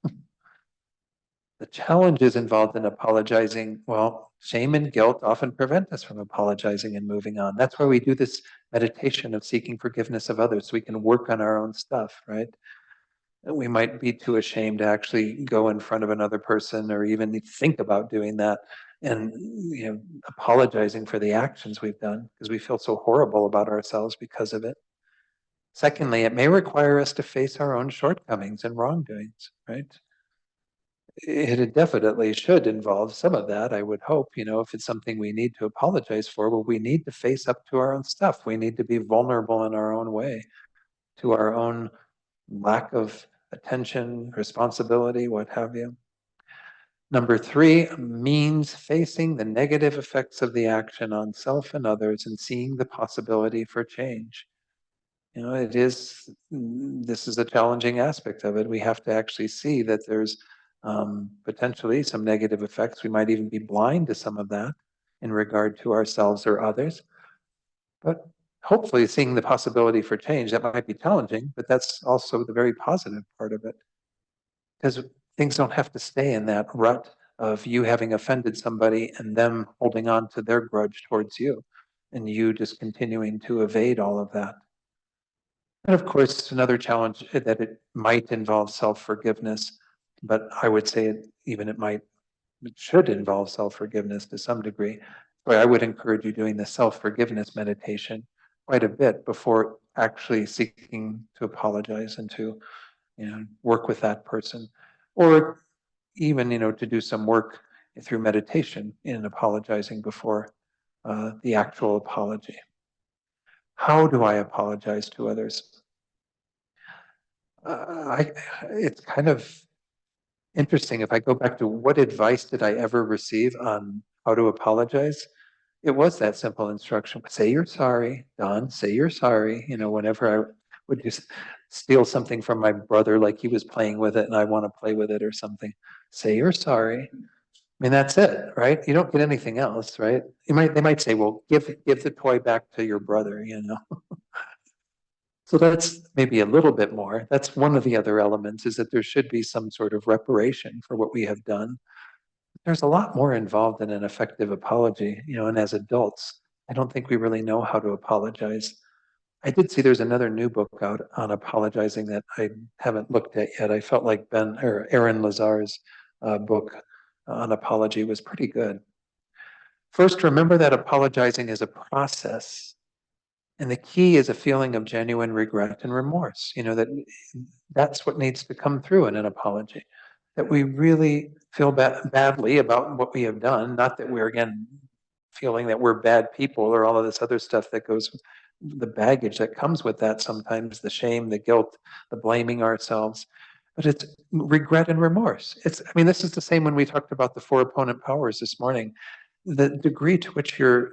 The challenges involved in apologizing, well, shame and guilt often prevent us from apologizing and moving on. That's why we do this meditation of seeking forgiveness of others, so we can work on our own stuff, right? We might be too ashamed to actually go in front of another person or even think about doing that and apologizing for the actions we've done because we feel so horrible about ourselves because of it. Secondly, it may require us to face our own shortcomings and wrongdoings, right? It definitely should involve some of that, I would hope. If it's something we need to apologize for, well, we need to face up to our own stuff. We need to be vulnerable in our own way to our own lack of attention, responsibility, what have you. Number three means facing the negative effects of the action on self and others and seeing the possibility for change. This is a challenging aspect of it. We have to actually see that there's potentially some negative effects. We might even be blind to some of that in regard to ourselves or others. But hopefully seeing the possibility for change, that might be challenging, but that's also the very positive part of it. Because things don't have to stay in that rut of you having offended somebody and them holding on to their grudge towards you and you just continuing to evade all of that. And of course, another challenge that it might involve self-forgiveness, but I would say it should involve self-forgiveness to some degree. So I would encourage you doing the self-forgiveness meditation quite a bit before actually seeking to apologize and to work with that person. Or even, to do some work through meditation in apologizing before the actual apology. How do I apologize to others? It's kind of interesting. If I go back to what advice did I ever receive on how to apologize, it was that simple instruction. Say you're sorry, Don, say you're sorry. Whenever I would just steal something from my brother, like he was playing with it and I want to play with it or something, say you're sorry. I mean, that's it, right? You don't get anything else, right? They might say, well, give the toy back to your brother. So that's maybe a little bit more. That's one of the other elements, is that there should be some sort of reparation for what we have done. There's a lot more involved in an effective apology, and as adults, I don't think we really know how to apologize. I did see there's another new book out on apologizing that I haven't looked at yet. I felt like Aaron Lazar's book on apology was pretty good. First, remember that apologizing is a process. And the key is a feeling of genuine regret and remorse. That's what needs to come through in an apology. That we really feel badly about what we have done. Not that we're, again, feeling that we're bad people or all of this other stuff that goes with the baggage that comes with that sometimes, the shame, the guilt, the blaming ourselves. But it's regret and remorse. This is the same when we talked about the four opponent powers this morning. The degree to which your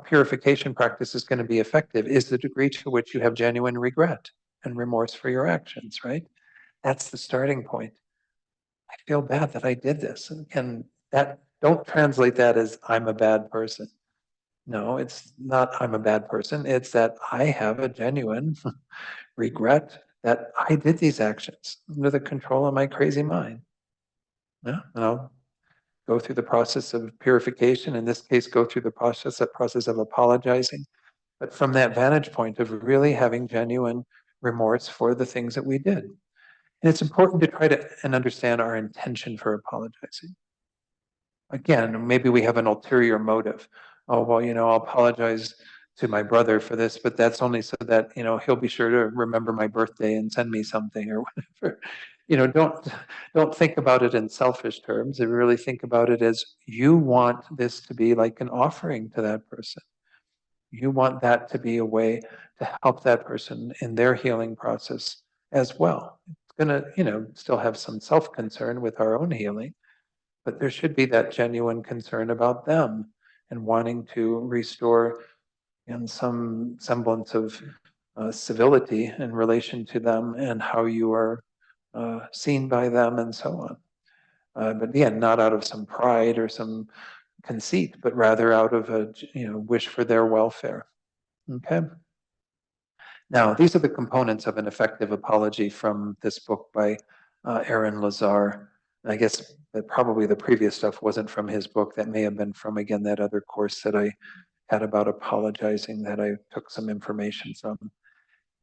purification practice is going to be effective is the degree to which you have genuine regret and remorse for your actions, right? That's the starting point. I feel bad that I did this. And don't translate that as I'm a bad person. No, it's not I'm a bad person. It's that I have a genuine regret that I did these actions under the control of my crazy mind. Yeah, and I'll go through the process of purification. In this case, go through that process of apologizing. but from that vantage point of really having genuine remorse for the things that we did. And it's important to try to and understand our intention for apologizing. Again, maybe we have an ulterior motive. Oh, well, I'll apologize to my brother for this, but that's only so that, he'll be sure to remember my birthday and send me something or whatever. Don't think about it in selfish terms and really think about it as you want this to be like an offering to that person. You want that to be a way to help that person in their healing process as well. It's going to, still have some self-concern with our own healing, but there should be that genuine concern about them and wanting to restore in some semblance of civility in relation to them and how you are seen by them and so on. But again, not out of some pride or some conceit, but rather out of a wish for their welfare. Okay. Now, these are the components of an effective apology from this book by Aaron Lazar. I guess that probably the previous stuff wasn't from his book. That may have been from, again, that other course that I had about apologizing that I took some information from.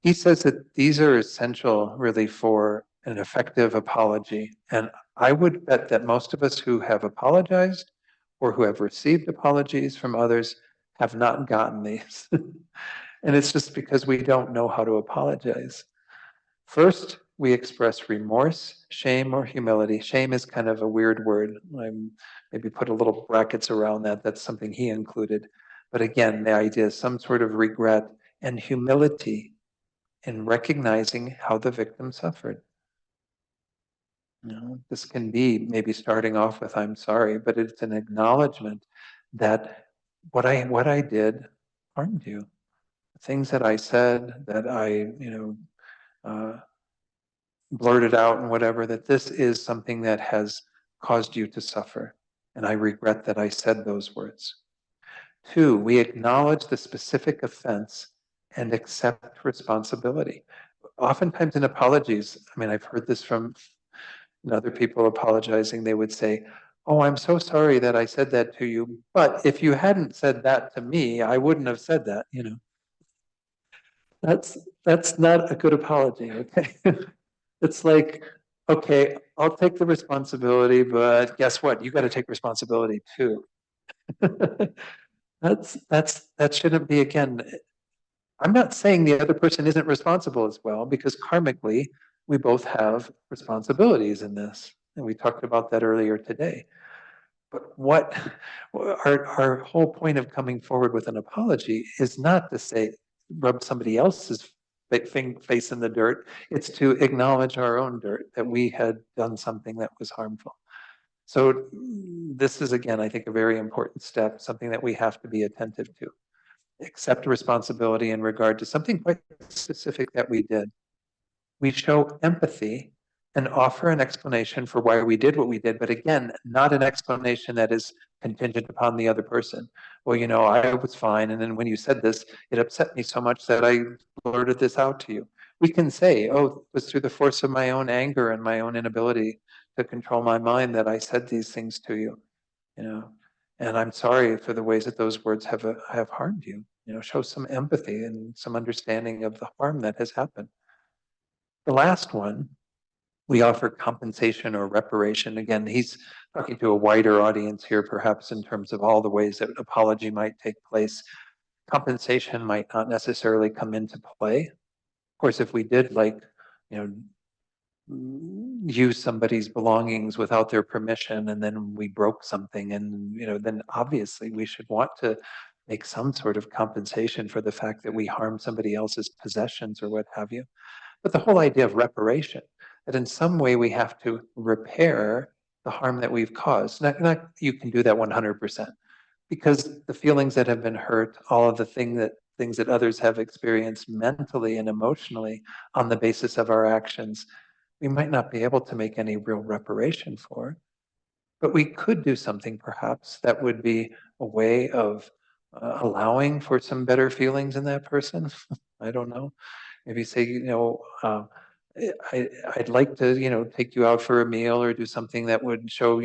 He says that these are essential really for an effective apology. And I would bet that most of us who have apologized or who have received apologies from others have not gotten these. And it's just because we don't know how to apologize. First, we express remorse, shame, or humility. Shame is kind of a weird word. I maybe put a little brackets around that. That's something he included. But again, the idea is some sort of regret and humility in recognizing how the victim suffered. This can be maybe starting off with "I'm sorry," but it's an acknowledgement that what I did harmed you. Things that I said, that I, blurted out and whatever, that this is something that has caused you to suffer. And I regret that I said those words. 2, we acknowledge the specific offense and accept responsibility. Oftentimes in apologies, I mean, I've heard this from other people apologizing, they would say, "Oh, I'm so sorry that I said that to you, but if you hadn't said that to me, I wouldn't have said that," That's not a good apology, okay? It's like, okay, I'll take the responsibility, but guess what? You got to take responsibility too. That shouldn't be, again, I'm not saying the other person isn't responsible as well, because karmically, we both have responsibilities in this. And we talked about that earlier today. But what our whole point of coming forward with an apology is not to say, rub somebody else's face in the dirt. It's to acknowledge our own dirt, that we had done something that was harmful. So this is, again, I think, a very important step, something that we have to be attentive to. Accept responsibility in regard to something quite specific that we did. We show empathy and offer an explanation for why we did what we did, but again, not an explanation that is contingent upon the other person. Well, I was fine, and then when you said this, it upset me so much that I blurted this out to you. We can say, oh, it was through the force of my own anger and my own inability to control my mind that I said these things to you, and I'm sorry for the ways that those words have harmed you. Show some empathy and some understanding of the harm that has happened. The last one, we offer compensation or reparation. Again, he's talking to a wider audience here, perhaps in terms of all the ways that apology might take place. Compensation might not necessarily come into play. Of course, if we did use somebody's belongings without their permission and then we broke something and, then obviously we should want to make some sort of compensation for the fact that we harmed somebody else's possessions or what have you. But the whole idea of reparation, that in some way we have to repair the harm that we've caused. Not you can do that 100%, because the feelings that have been hurt, all of the things that others have experienced mentally and emotionally on the basis of our actions, we might not be able to make any real reparation for. But we could do something perhaps that would be a way of allowing for some better feelings in that person. I don't know. Maybe say, I'd like to, take you out for a meal or do something that would show,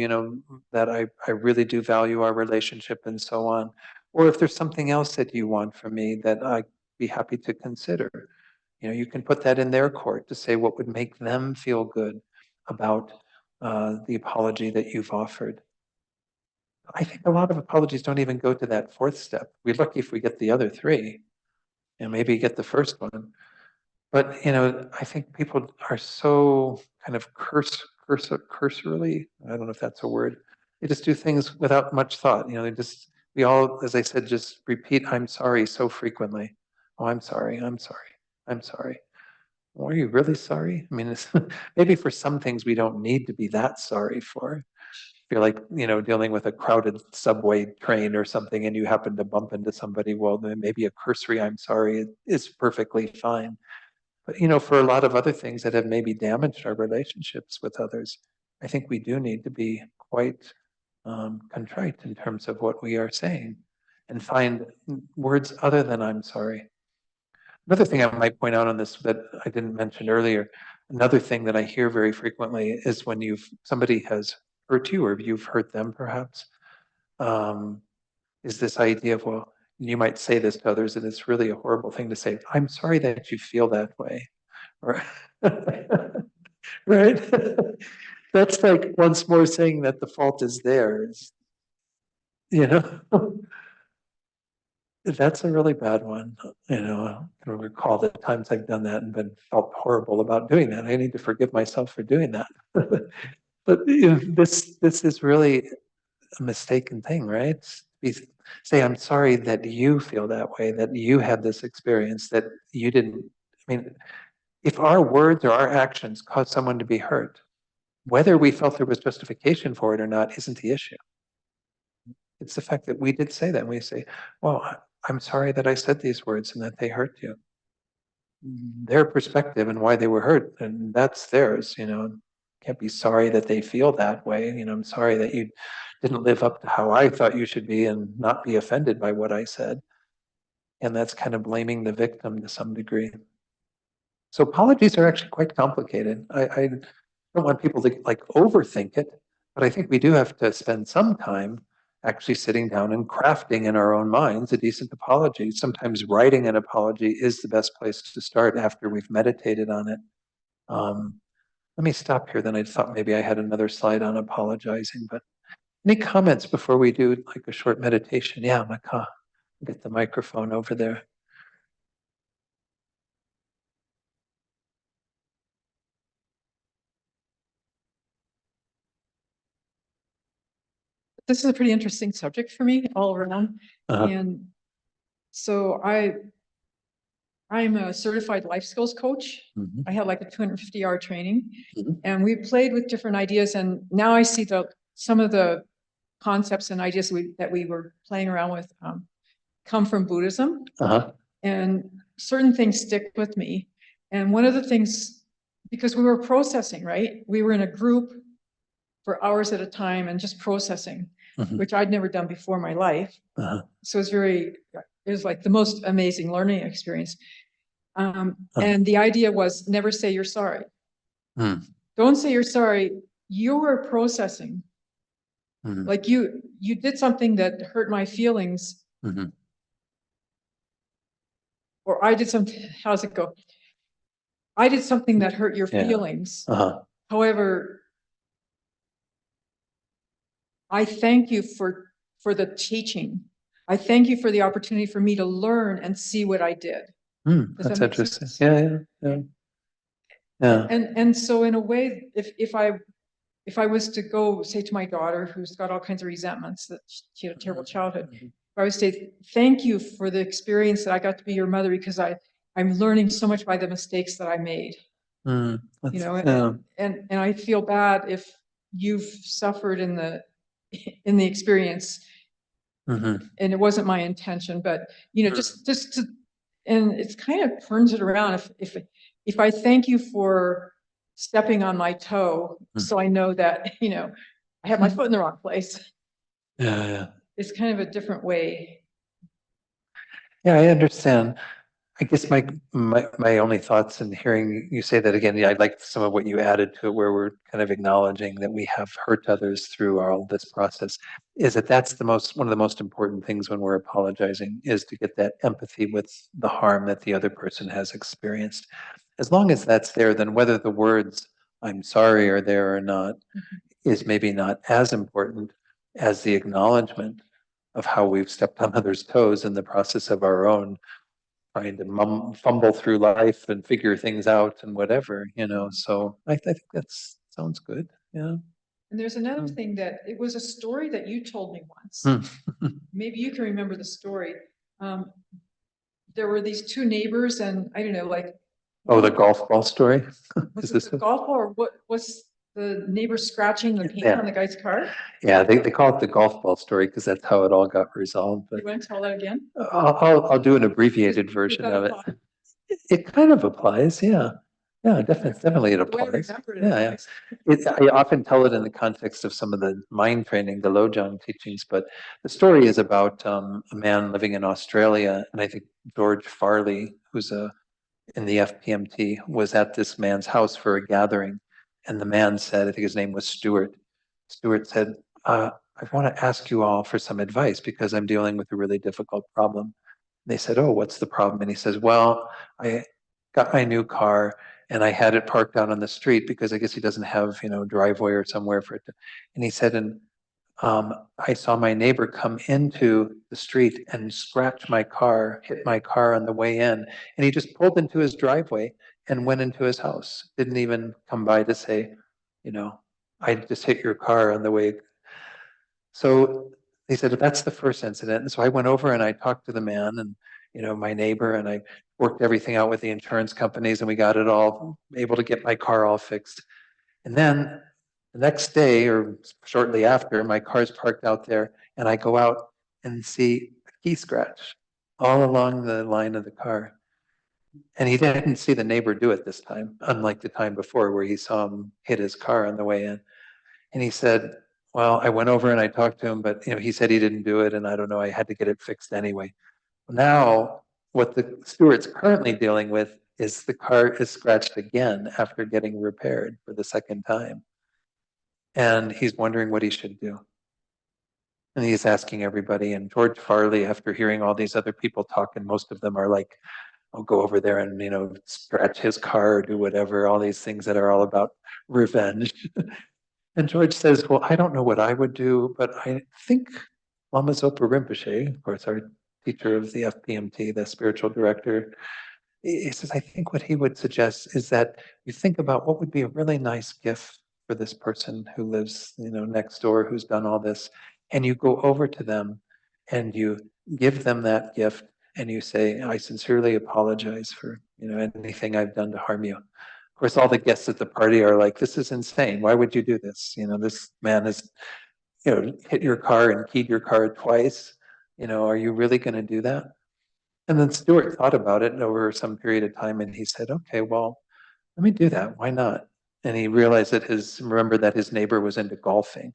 that I really do value our relationship and so on. Or if there's something else that you want from me that I'd be happy to consider, you can put that in their court to say what would make them feel good about the apology that you've offered. I think a lot of apologies don't even go to that fourth step. We're lucky if we get the other three, and maybe get the first one. But I think people are so kind of cursorily. I don't know if that's a word. They just do things without much thought. We all, as I said, just repeat "I'm sorry" so frequently. Oh, I'm sorry. I'm sorry. I'm sorry. Well, are you really sorry? I mean, maybe for some things we don't need to be that sorry for. If you're like, dealing with a crowded subway train or something and you happen to bump into somebody, well, then maybe a cursory "I'm sorry" is perfectly fine. But, for a lot of other things that have maybe damaged our relationships with others, I think we do need to be quite contrite in terms of what we are saying and find words other than "I'm sorry." Another thing I might point out on this that I didn't mention earlier, another thing that I hear very frequently is when somebody has hurt you or you've hurt them perhaps, um, is this idea of, well, you might say this to others and it's really a horrible thing to say, "I'm sorry that you feel that way." Right. Right. That's like once more saying that the fault is theirs. You know, that's a really bad one. I can recall the times I've done that and been felt horrible about doing that. I need to forgive myself for doing that. But this is really a mistaken thing, right? Say, "I'm sorry that you feel that way, that you had this experience, that you didn't." I mean, if our words or our actions cause someone to be hurt, whether we felt there was justification for it or not isn't the issue. It's the fact that we did say that. And we say, "Well, I'm sorry that I said these words and that they hurt you." Their perspective and why they were hurt, and that's theirs. Can't be sorry that they feel that way. I'm sorry that you didn't live up to how I thought you should be and not be offended by what I said. And that's kind of blaming the victim to some degree. So apologies are actually quite complicated. I don't want people to like overthink it, but I think we do have to spend some time actually sitting down and crafting in our own minds a decent apology. Sometimes writing an apology is the best place to start after we've meditated on it. Let me stop here. Then I thought maybe I had another slide on apologizing, but any comments before we do like a short meditation? Yeah, Maka, get the microphone over there. This is a pretty interesting subject for me all around. Uh-huh. And so I'm a certified life skills coach. Mhm. I had like a 250-hour training, Mhm. and we played with different ideas. And now I see some of the concepts and ideas that we were playing around with come from Buddhism. Uh-huh. And certain things stick with me. And one of the things, because we were processing, right? We were in a group for hours at a time and just processing, Mhm. which I'd never done before in my life. Uh-huh. So it was like the most amazing learning experience. Uh-huh. And the idea was never say you're sorry. Mm. Don't say you're sorry. You were processing. Mhm. Like you did something that hurt my feelings, Mhm. or I did something. How's it go? I did something that hurt your Yeah. feelings. Uh-huh. However, I thank you for the teaching. I thank you for the opportunity for me to learn and see what I did. Does That's that make interesting. sense? Yeah. And so in a way, if I was to go say to my daughter, who's got all kinds of resentments that she had a terrible childhood, if I would say, "Thank you for the experience that I got to be your mother, because I'm learning so much by the mistakes that I made." Yeah. And I feel bad if you've suffered in the experience, Mhm. and it wasn't my intention, but Mm. just to, and it's kind of turns it around. If I thank you for stepping on my toe, so I know that, I have my foot in the wrong place, Yeah. it's kind of a different way. Yeah, I understand. I guess my only thoughts in hearing you say that again, yeah, I like some of what you added to it, where we're kind of acknowledging that we have hurt others through all this process, is that that's one of the most important things when we're apologizing, is to get that empathy with the harm that the other person has experienced. As long as that's there, then whether the words "I'm sorry" are there or not is maybe not as important as the acknowledgement of how we've stepped on others' toes in the process of our own trying to fumble through life and figure things out and whatever, So I think that's sounds good. Yeah. And there's another Hmm. thing that, it was a story that you told me once. Hmm. Maybe you can remember the story. Um, there were these two neighbors and I don't know, like. Oh, the golf ball story. Was Is it this the golf ball or what was the neighbor scratching the paint Yeah. on the guy's car? Yeah, they call it the golf ball story because that's how it all got resolved. But You want to tell that again? I'll do an abbreviated version that of it. apply? It kind of applies, yeah. Yeah, definitely it The way I applies. remember it Yeah, yeah. applies. I often tell it in the context of some of the mind training, the Lojong teachings, but the story is about a man living in Australia, and I think George Farley, who's in the FPMT, was at this man's house for a gathering, and the man said, I think his name was Stuart. Stuart said, "I want to ask you all for some advice because I'm dealing with a really difficult problem." They said, "Oh, what's the problem?" And he says, "Well, I got my new car and I had it parked out on the street because I guess he doesn't have, driveway or somewhere for it to." And he said, "And I saw my neighbor come into the street and scratch my car, hit my car on the way in. And he just pulled into his driveway and went into his house. Didn't even come by to say, you know, I just hit your car on the way." So they said, "That's the first incident." And so I went over and I talked to the man and, my neighbor, and I worked everything out with the insurance companies and we got it all able to get my car all fixed. And then the next day or shortly after, my car's parked out there and I go out and see a key scratch all along the line of the car. And he didn't see the neighbor do it this time, unlike the time before where he saw him hit his car on the way in. And he said, "Well, I went over and I talked to him, but he said he didn't do it, and I don't know, I had to get it fixed anyway." Now, what the steward's currently dealing with is the car is scratched again after getting repaired for the second time. And he's wondering what he should do. And he's asking everybody. And George Farley, after hearing all these other people talk, and most of them are like, "I'll go over there and, scratch his car or do whatever," all these things that are all about revenge. And George says, "Well, I don't know what I would do, but I think Lama Zopa Rinpoche, of course, our teacher of the FPMT, the spiritual director, he says, I think what he would suggest is that you think about what would be a really nice gift for this person who lives, next door, who's done all this, and you go over to them and you give them that gift and you say, I sincerely apologize for, anything I've done to harm you." Of course, all the guests at the party are like, "This is insane. Why would you do this? This man has, hit your car and keyed your car twice. Are you really going to do that?" And then Stuart thought about it over some period of time and he said, "Okay, well, let me do that. Why not?" And he realized that remember that his neighbor was into golfing.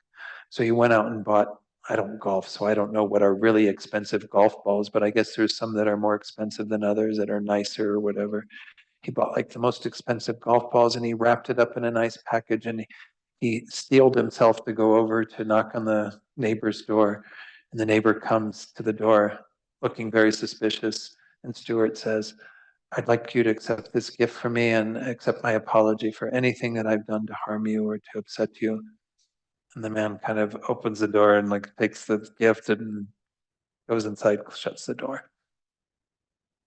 So he went out and bought, I don't golf, so I don't know what are really expensive golf balls, but I guess there's some that are more expensive than others that are nicer or whatever. He bought like the most expensive golf balls and he wrapped it up in a nice package and he steeled himself to go over to knock on the neighbor's door. And the neighbor comes to the door looking very suspicious. And Stuart says, "I'd like you to accept this gift from me and accept my apology for anything that I've done to harm you or to upset you." And the man kind of opens the door and like takes the gift and goes inside, shuts the door.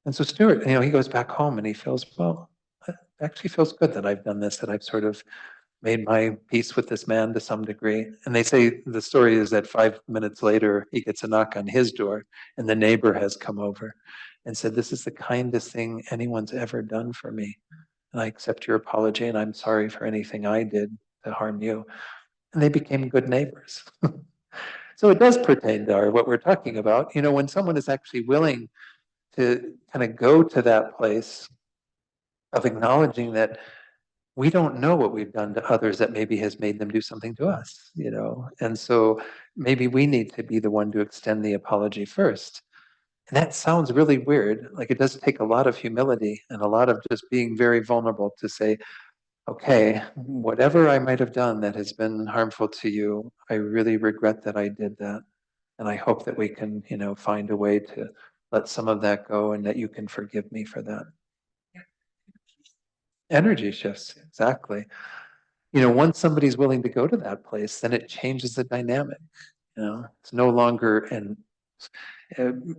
And so Stuart, he goes back home and he feels, well, it actually feels good that I've done this, that I've sort of made my peace with this man to some degree. And they say the story is that 5 minutes later, he gets a knock on his door and the neighbor has come over and said, "This is the kindest thing anyone's ever done for me. And I accept your apology and I'm sorry for anything I did to harm you." And they became good neighbors. So it does pertain to what we're talking about. When someone is actually willing to kind of go to that place of acknowledging that we don't know what we've done to others that maybe has made them do something to us, And so maybe we need to be the one to extend the apology first. And that sounds really weird. Like it does take a lot of humility and a lot of just being very vulnerable to say, okay, whatever I might have done that has been harmful to you, I really regret that I did that. And I hope that we can, find a way to let some of that go and that you can forgive me for that. Energy shifts, exactly. Once somebody's willing to go to that place, then it changes the dynamic. It's no longer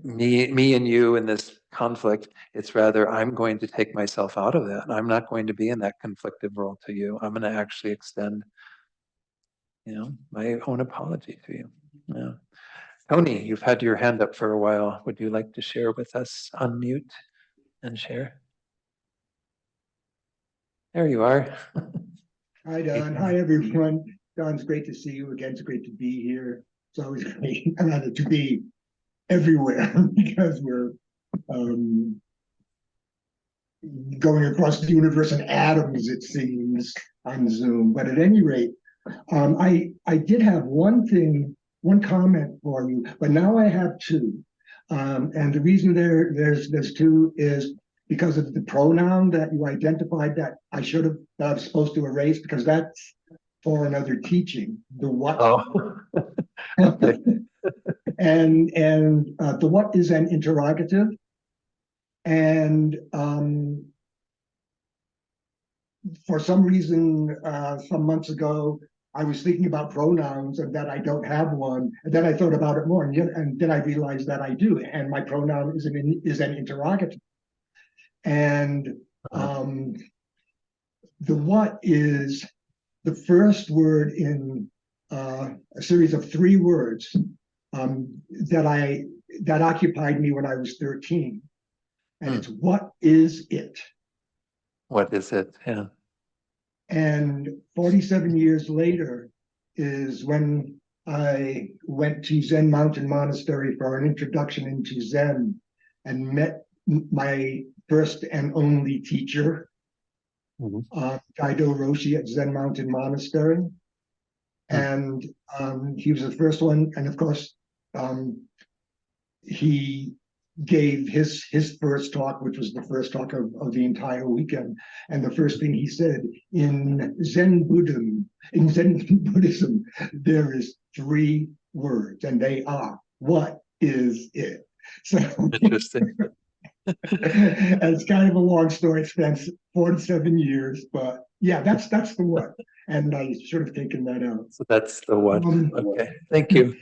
me and you in this conflict. It's rather I'm going to take myself out of that. I'm not going to be in that conflictive role to you. I'm going to actually extend, my own apology to you. Yeah. Tony, you've had your hand up for a while. Would you like to share with us? Unmute and share. There you are. Hi, Don. Hi, everyone. Don, it's great to see you again. It's great to be here. It's always great, rather, to be everywhere because we're going across the universe in atoms, it seems, on Zoom. But at any rate, I did have one comment for you, but now I have two. And the reason there's two is because of the pronoun that you identified that that I was supposed to erase, because that's for another teaching. The what. Oh. Okay. and the what is an interrogative, and for some reason, some months ago, I was thinking about pronouns and that I don't have one. And then I thought about it more, and then I realized that I do. And my pronoun is an interrogative. And the what is the first word in a series of 3 words that occupied me when I was 13. And it's what is it? What is it? Yeah. And 47 years later is when I went to Zen Mountain Monastery for an introduction into Zen and met my first and only teacher, Daido Roshi at Zen Mountain Monastery. And he was the first one. And of course, he gave his first talk, which was the first talk of the entire weekend. And the first thing he said, in Zen Buddhism, there is 3 words, and they are, what is it? So Interesting. it's kind of a long story. It spans 47 years, but yeah, that's the what. And I should have taken that out. So that's the what. Okay. Thank you.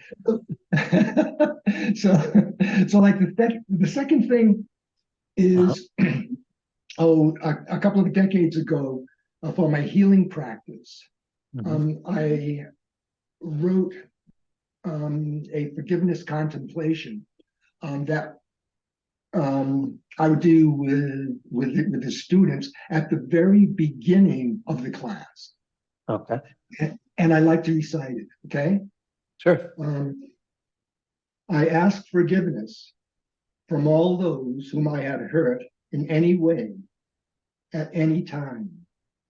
so like the second thing is a couple of decades ago, for my healing practice, I wrote a forgiveness contemplation that I would do with the students at the very beginning of the class. Okay. And I like to recite it. Okay. Sure. I ask forgiveness from all those whom I had hurt in any way, at any time,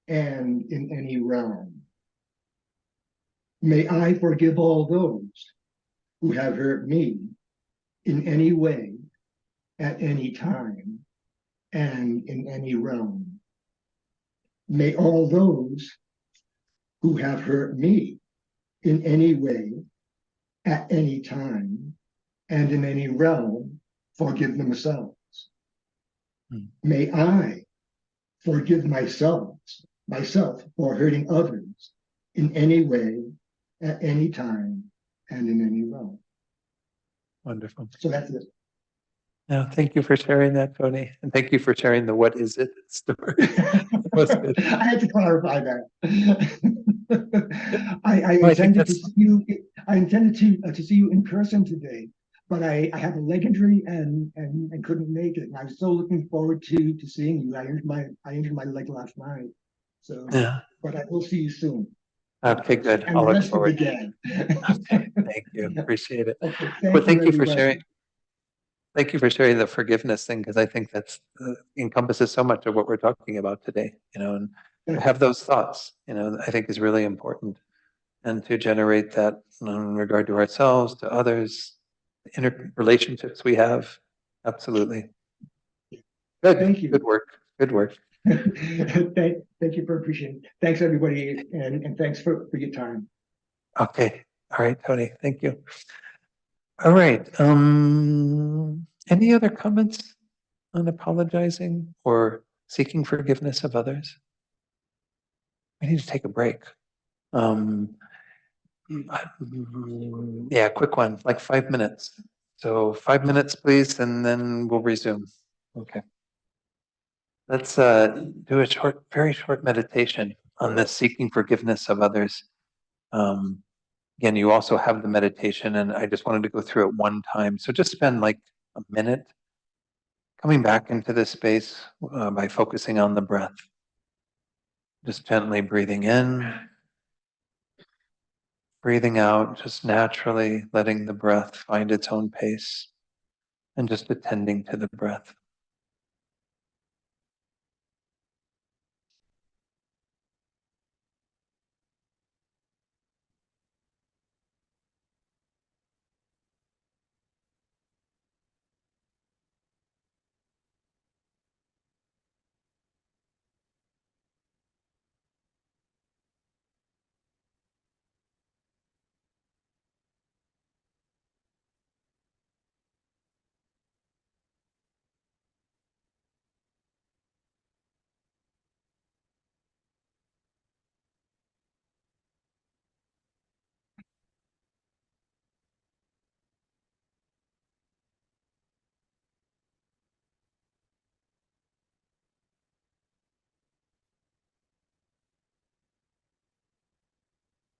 and in any realm. May I forgive all those who have hurt me in any way, at any time, and in any realm. May all those who have hurt me in any way, at any time, and in any realm forgive themselves. May I forgive myself for hurting others in any way, at any time, and in any realm. Wonderful. So that's it. No, thank you for sharing that, Tony. And thank you for sharing the what is it story. Was good. I had to clarify that. I intended to see you in person today, but I had a leg injury and couldn't make it. And I was so looking forward to seeing you. I injured my leg last night. So Yeah. but I will see you soon. Okay, good. And I'll the look rest of the forward. gang. Okay, thank you. Appreciate it. Okay, Well, thank you for everybody. sharing. Thank you for sharing the forgiveness thing, because I think that's encompasses so much of what we're talking about today, and to have those thoughts, I think is really important, and to generate that in regard to ourselves, to others, the relationships we have, absolutely. Good, Thank you. good work, good work. Thank you for appreciating. Thanks, everybody, and thanks for your time. Okay, all right, Tony, thank you. All right, any other comments on apologizing or seeking forgiveness of others? We need to take a break. Um, yeah, quick one, like 5 minutes. So 5 minutes, please, and then we'll resume. Okay. Let's do a short, very short meditation on this seeking forgiveness of others. Again, you also have the meditation, and I just wanted to go through it one time. So just spend like a minute coming back into this space by focusing on the breath. Just gently breathing in, breathing out, just naturally letting the breath find its own pace, and just attending to the breath.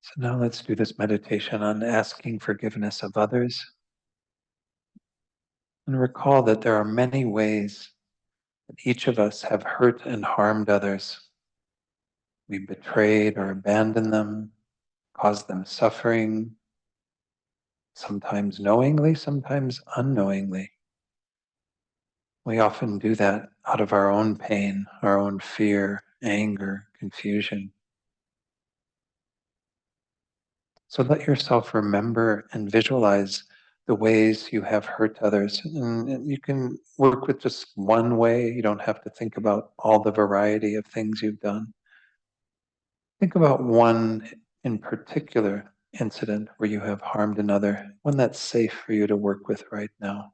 So now let's do this meditation on asking forgiveness of others. And recall that there are many ways that each of us have hurt and harmed others. We betrayed or abandoned them, caused them suffering, sometimes knowingly, sometimes unknowingly. We often do that out of our own pain, our own fear, anger, confusion. So let yourself remember and visualize the ways you have hurt others. And you can work with just one way. You don't have to think about all the variety of things you've done. Think about one in particular incident where you have harmed another, one that's safe for you to work with right now.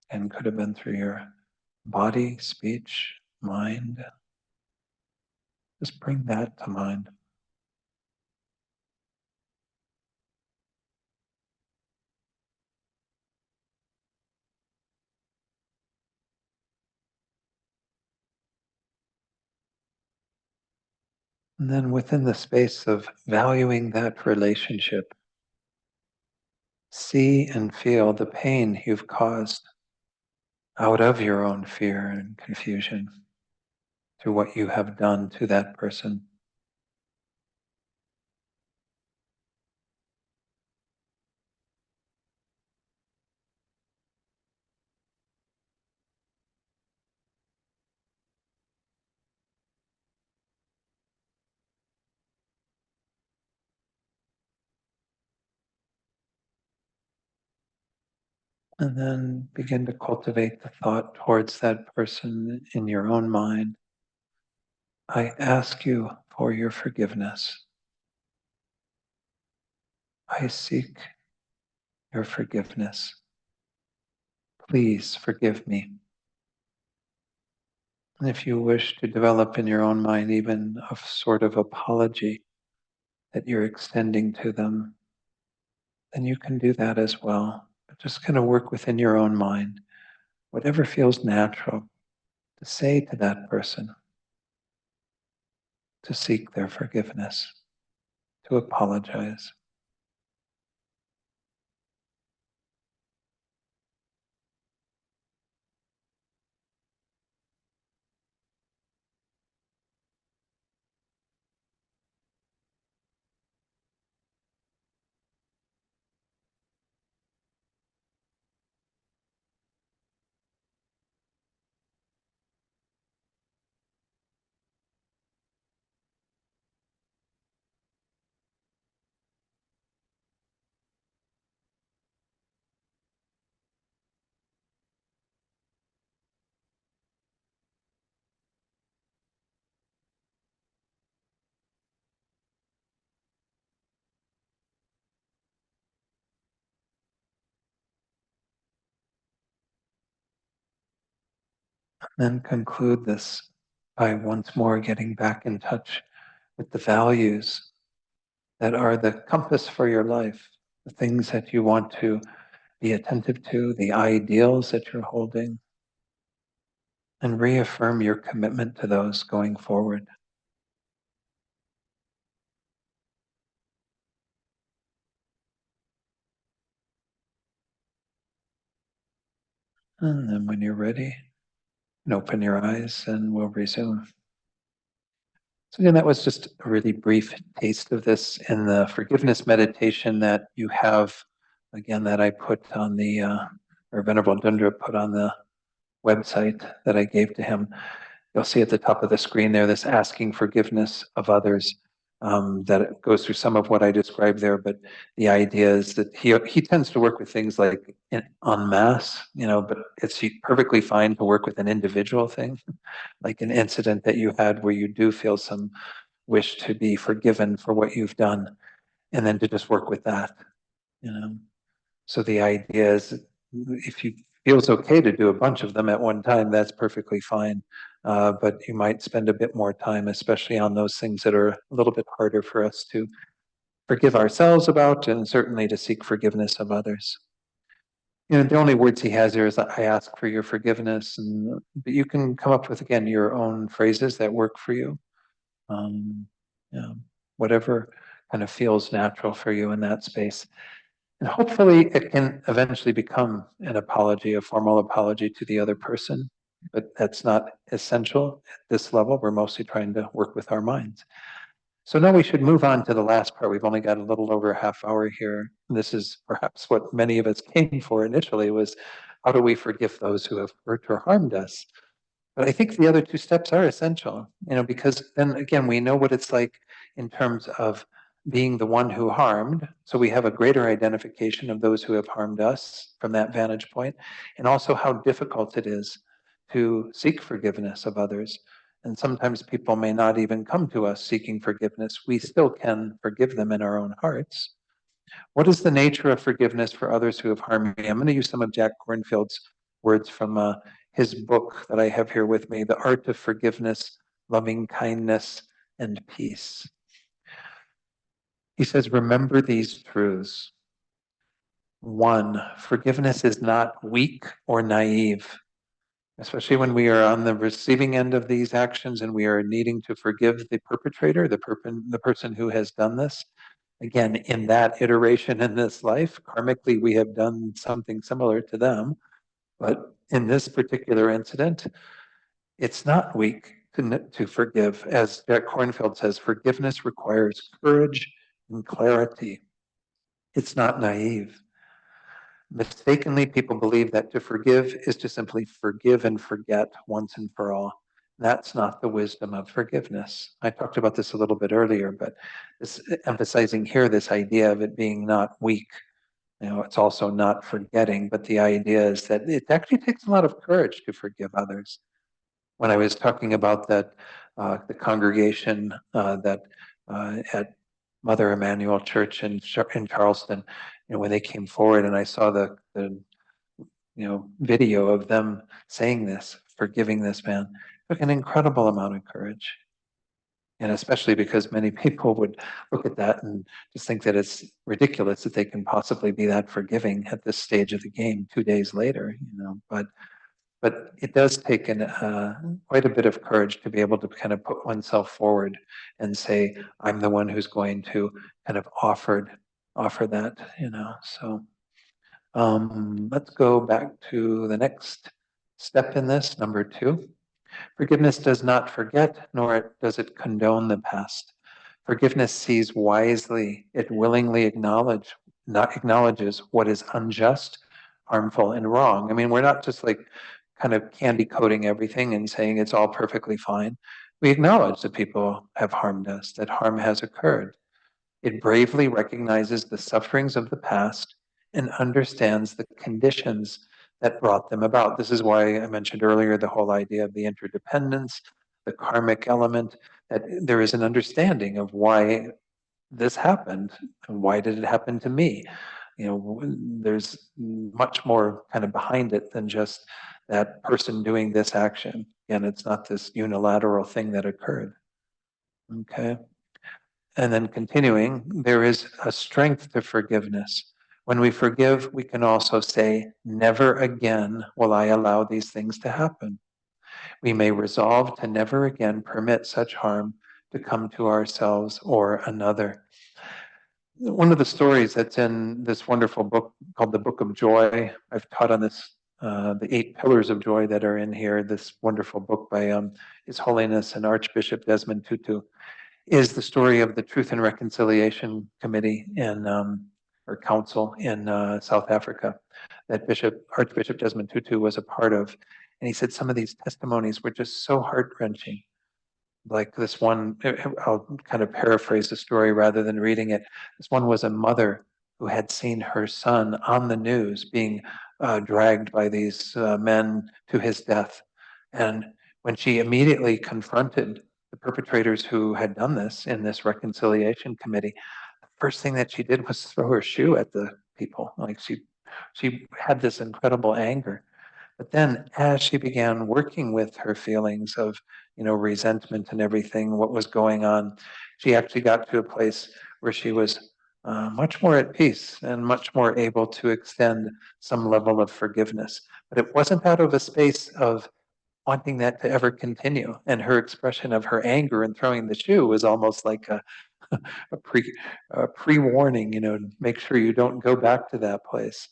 And could have been through your body, speech, mind. Just bring that to mind. And then within the space of valuing that relationship, see and feel the pain you've caused out of your own fear and confusion through what you have done to that person. And then begin to cultivate the thought towards that person in your own mind. I ask you for your forgiveness. I seek your forgiveness. Please forgive me. And if you wish to develop in your own mind even a sort of apology that you're extending to them, then you can do that as well. But just kind of work within your own mind, whatever feels natural to say to that person, to seek their forgiveness, to apologize. Then conclude this by once more getting back in touch with the values that are the compass for your life, the things that you want to be attentive to, the ideals that you're holding, and reaffirm your commitment to those going forward. And then when you're ready, you can open your eyes and we'll resume. So again, that was just a really brief taste of this in the forgiveness meditation that you have, again, that I put on the, or Venerable Dundra put on the website that I gave to him. You'll see at the top of the screen there, this asking forgiveness of others. That it goes through some of what I described there, but the idea is that he tends to work with things like en masse, but it's perfectly fine to work with an individual thing, like an incident that you had where you do feel some wish to be forgiven for what you've done, and then to just work with that, you know. So the idea is, if you feels okay to do a bunch of them at one time, that's perfectly fine. But you might spend a bit more time, especially on those things that are a little bit harder for us to forgive ourselves about, and certainly to seek forgiveness of others. The only words he has here is, I ask for your forgiveness, but you can come up with, again, your own phrases that work for you. Yeah, whatever kind of feels natural for you in that space. And hopefully it can eventually become an apology, a formal apology to the other person, but that's not essential at this level. We're mostly trying to work with our minds. So now we should move on to the last part. We've only got a little over a half hour here. This is perhaps what many of us came for initially, was how do we forgive those who have hurt or harmed us? But I think the other two steps are essential, because then again, we know what it's like in terms of being the one who harmed. So we have a greater identification of those who have harmed us from that vantage point, and also how difficult it is to seek forgiveness of others. And sometimes people may not even come to us seeking forgiveness. We still can forgive them in our own hearts. What is the nature of forgiveness for others who have harmed me? I'm going to use some of Jack Kornfield's words from his book that I have here with me, The Art of Forgiveness, Loving Kindness, and Peace. He says, remember these truths. 1, forgiveness is not weak or naive, especially when we are on the receiving end of these actions and we are needing to forgive the perpetrator, the person who has done this. Again, in that iteration in this life, karmically, we have done something similar to them. But in this particular incident, it's not weak to forgive. As Jack Kornfield says, forgiveness requires courage and clarity. It's not naive. Mistakenly, people believe that to forgive is to simply forgive and forget once and for all. That's not the wisdom of forgiveness. I talked about this a little bit earlier, but this, emphasizing here this idea of it being not weak. It's also not forgetting, but the idea is that it actually takes a lot of courage to forgive others. When I was talking about that, the congregation that at Mother Emanuel Church in Charleston, when they came forward and I saw the video of them saying this, forgiving this man, it took an incredible amount of courage. And especially because many people would look at that and just think that it's ridiculous that they can possibly be that forgiving at this stage of the game 2 days later, but it does take quite a bit of courage to be able to kind of put oneself forward and say, I'm the one who's going to kind of offer that, So let's go back to the next step in this, number 2. Forgiveness does not forget, nor does it condone the past. Forgiveness sees wisely. It willingly acknowledges what is unjust, harmful, and wrong. I mean, we're not just like kind of candy coating everything and saying it's all perfectly fine. We acknowledge that people have harmed us, that harm has occurred. It bravely recognizes the sufferings of the past and understands the conditions that brought them about. This is why I mentioned earlier the whole idea of the interdependence, the karmic element, that there is an understanding of why this happened and why did it happen to me. there's much more kind of behind it than just that person doing this action. And it's not this unilateral thing that occurred. Okay. And then continuing, there is a strength to forgiveness. When we forgive, we can also say, never again will I allow these things to happen. We may resolve to never again permit such harm to come to ourselves or another. One of the stories that's in this wonderful book called the Book of Joy, I've taught on this, the 8 pillars of joy that are in here, this wonderful book by His Holiness and Archbishop Desmond Tutu, is the story of the Truth and Reconciliation Committee in, or Council in South Africa that Archbishop Desmond Tutu was a part of. And he said some of these testimonies were just so heart-wrenching. Like this one, I'll kind of paraphrase the story rather than reading it. This one was a mother who had seen her son on the news being dragged by these men to his death. And when she immediately confronted the perpetrators who had done this in this reconciliation committee, the first thing that she did was throw her shoe at the people. Like she had this incredible anger. But then as she began working with her feelings of, resentment and everything, what was going on, she actually got to a place where she was much more at peace and much more able to extend some level of forgiveness. But it wasn't out of a space of wanting that to ever continue. And her expression of her anger and throwing the shoe was almost like a pre-warning, make sure you don't go back to that place.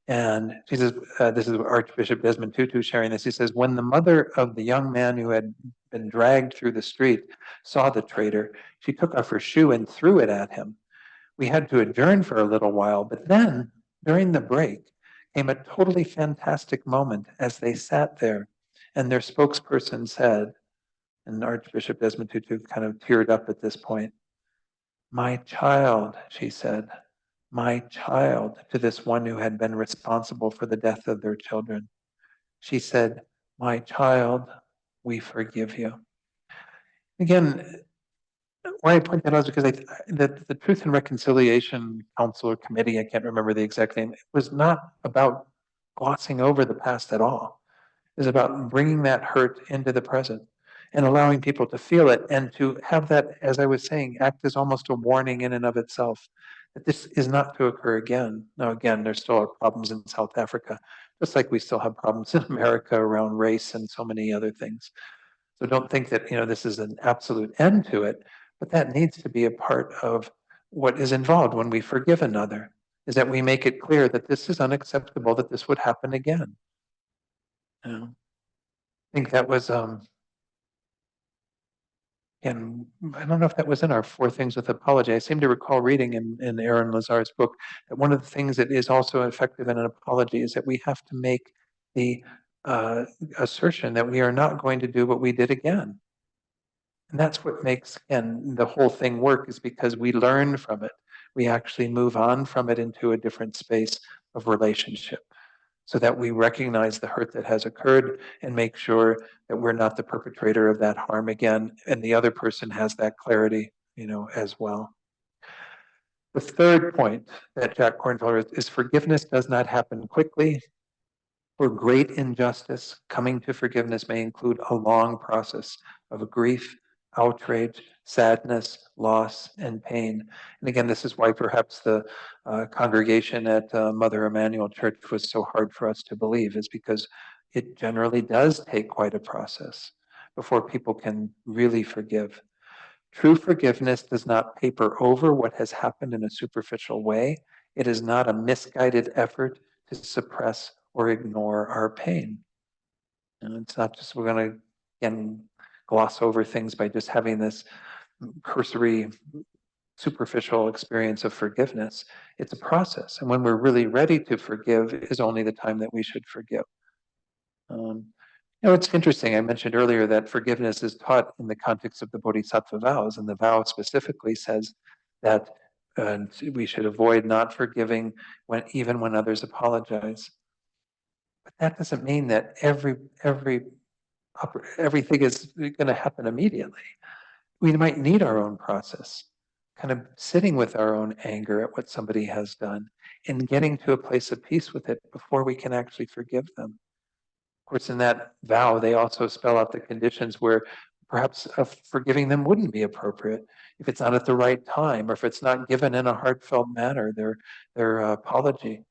And she says, this is Archbishop Desmond Tutu sharing this. He says, when the mother of the young man who had been dragged through the street saw the traitor, she took off her shoe and threw it at him. We had to adjourn for a little while, but then during the break came a totally fantastic moment as they sat there and their spokesperson said, and Archbishop Desmond Tutu kind of teared up at this point, "My child," she said, "my child," to this one who had been responsible for the death of their children. She said, "My child, we forgive you." Again, why I point that out is because the Truth and Reconciliation Council or Committee, I can't remember the exact name, it was not about glossing over the past at all. It was about bringing that hurt into the present and allowing people to feel it and to have that, as I was saying, act as almost a warning in and of itself that this is not to occur again. Now, again, there still are problems in South Africa, just like we still have problems in America around race and so many other things. So don't think that, this is an absolute end to it, but that needs to be a part of what is involved when we forgive another, is that we make it clear that this is unacceptable, that this would happen again. I think that was, and I don't know if that was in our 4 Things with Apology. I seem to recall reading in Aaron Lazar's book that one of the things that is also effective in an apology is that we have to make the assertion that we are not going to do what we did again. And that's what makes, again, the whole thing work, is because we learn from it. We actually move on from it into a different space of relationship so that we recognize the hurt that has occurred and make sure that we're not the perpetrator of that harm again. And the other person has that clarity, as well. The third point that Jack Kornfelder is forgiveness does not happen quickly. For great injustice, coming to forgiveness may include a long process of grief, outrage, sadness, loss, and pain. And again, this is why perhaps the congregation at Mother Emanuel Church was so hard for us to believe, is because it generally does take quite a process before people can really forgive. True forgiveness does not paper over what has happened in a superficial way. It is not a misguided effort to suppress or ignore our pain. And it's not just we're going to, again, gloss over things by just having this cursory, superficial experience of forgiveness. It's a process. And when we're really ready to forgive is only the time that we should forgive. It's interesting. I mentioned earlier that forgiveness is taught in the context of the Bodhisattva vows, and the vow specifically says that we should avoid not forgiving even when others apologize. But that doesn't mean that everything is going to happen immediately. We might need our own process, kind of sitting with our own anger at what somebody has done and getting to a place of peace with it before we can actually forgive them. Of course, in that vow, they also spell out the conditions where perhaps forgiving them wouldn't be appropriate if it's not at the right time or if it's not given in a heartfelt manner, their apology.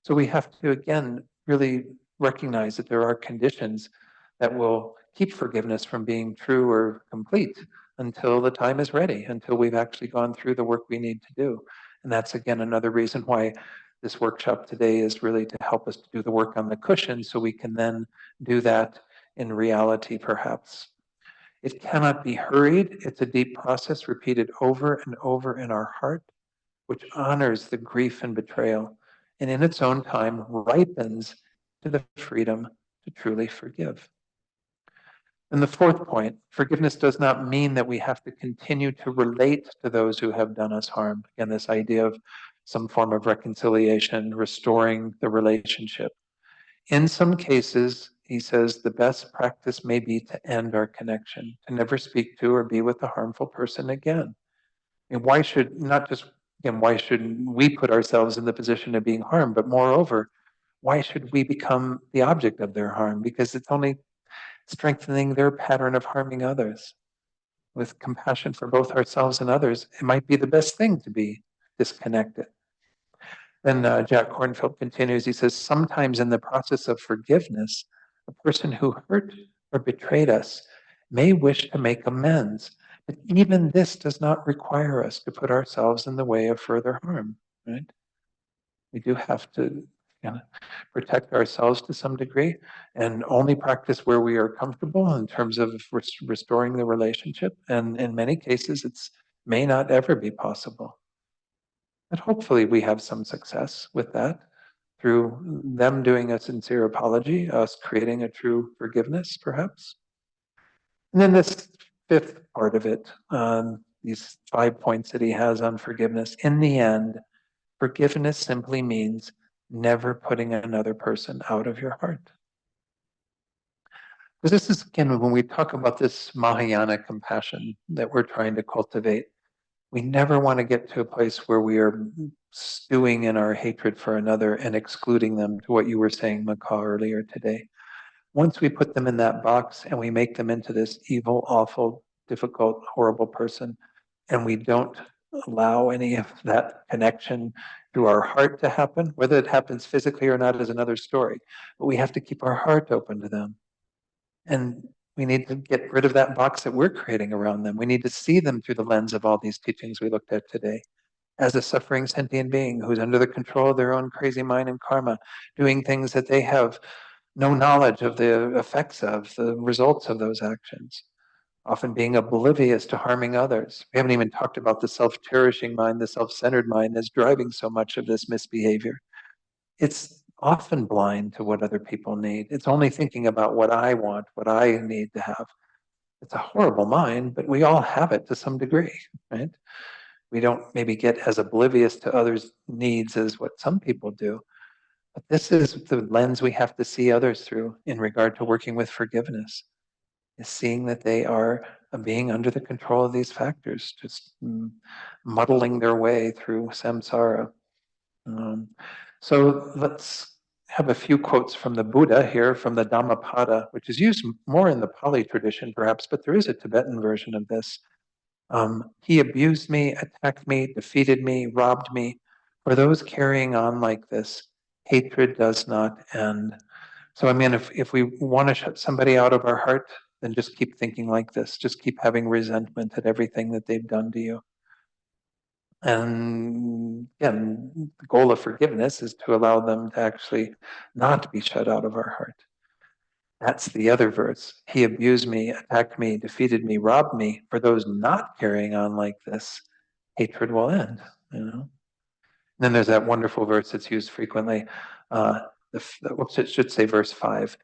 So we have to, again, really recognize that there are conditions that will keep forgiveness from being true or complete until the time is ready, until we've actually gone through the work we need to do. And that's, again, another reason why this workshop today is really to help us to do the work on the cushion so we can then do that in reality, perhaps. It cannot be hurried. It's a deep process repeated over and over in our heart, which honors the grief and betrayal, and in its own time ripens to the freedom to truly forgive. And the fourth point, forgiveness does not mean that we have to continue to relate to those who have done us harm. Again, this idea of some form of reconciliation, restoring the relationship. In some cases, he says, the best practice may be to end our connection, to never speak to or be with a harmful person again. And why should, not just, again, why shouldn't we put ourselves in the position of being harmed, but moreover, why should we become the object of their harm? Because it's only strengthening their pattern of harming others. With compassion for both ourselves and others, it might be the best thing to be disconnected. Then Jack Kornfield continues, he says, sometimes in the process of forgiveness, a person who hurt or betrayed us may wish to make amends, but even this does not require us to put ourselves in the way of further harm, right? We do have to protect ourselves to some degree and only practice where we are comfortable in terms of restoring the relationship. And in many cases, it's may not ever be possible. But hopefully we have some success with that through them doing a sincere apology, us creating a true forgiveness, perhaps. And then this fifth part of it, these 5 points that he has on forgiveness. In the end, forgiveness simply means never putting another person out of your heart. Because this is, again, when we talk about this Mahayana compassion that we're trying to cultivate, we never want to get to a place where we are stewing in our hatred for another and excluding them, to what you were saying, Maka, earlier today. Once we put them in that box and we make them into this evil, awful, difficult, horrible person, and we don't allow any of that connection through our heart to happen, whether it happens physically or not is another story, but we have to keep our heart open to them. And we need to get rid of that box that we're creating around them. We need to see them through the lens of all these teachings we looked at today, as a suffering sentient being who's under the control of their own crazy mind and karma, doing things that they have no knowledge of the effects of, the results of those actions, often being oblivious to harming others. We haven't even talked about the self-cherishing mind, the self-centered mind that's driving so much of this misbehavior. It's often blind to what other people need. It's only thinking about what I want, what I need to have. It's a horrible mind, but we all have it to some degree, right? We don't maybe get as oblivious to others' needs as what some people do. But this is the lens we have to see others through in regard to working with forgiveness, is seeing that they are being under the control of these factors, just muddling their way through samsara. So let's have a few quotes from the Buddha here, from the Dhammapada, which is used more in the Pali tradition perhaps, but there is a Tibetan version of this. He abused me, attacked me, defeated me, robbed me. For those carrying on like this, hatred does not end. So I mean, if we want to shut somebody out of our heart, then just keep thinking like this. Just keep having resentment at everything that they've done to you. And again, the goal of forgiveness is to allow them to actually not be shut out of our heart. That's the other verse. He abused me, attacked me, defeated me, robbed me. For those not carrying on like this, hatred will end. You know. And then there's that wonderful verse that's used frequently. It should say verse 5.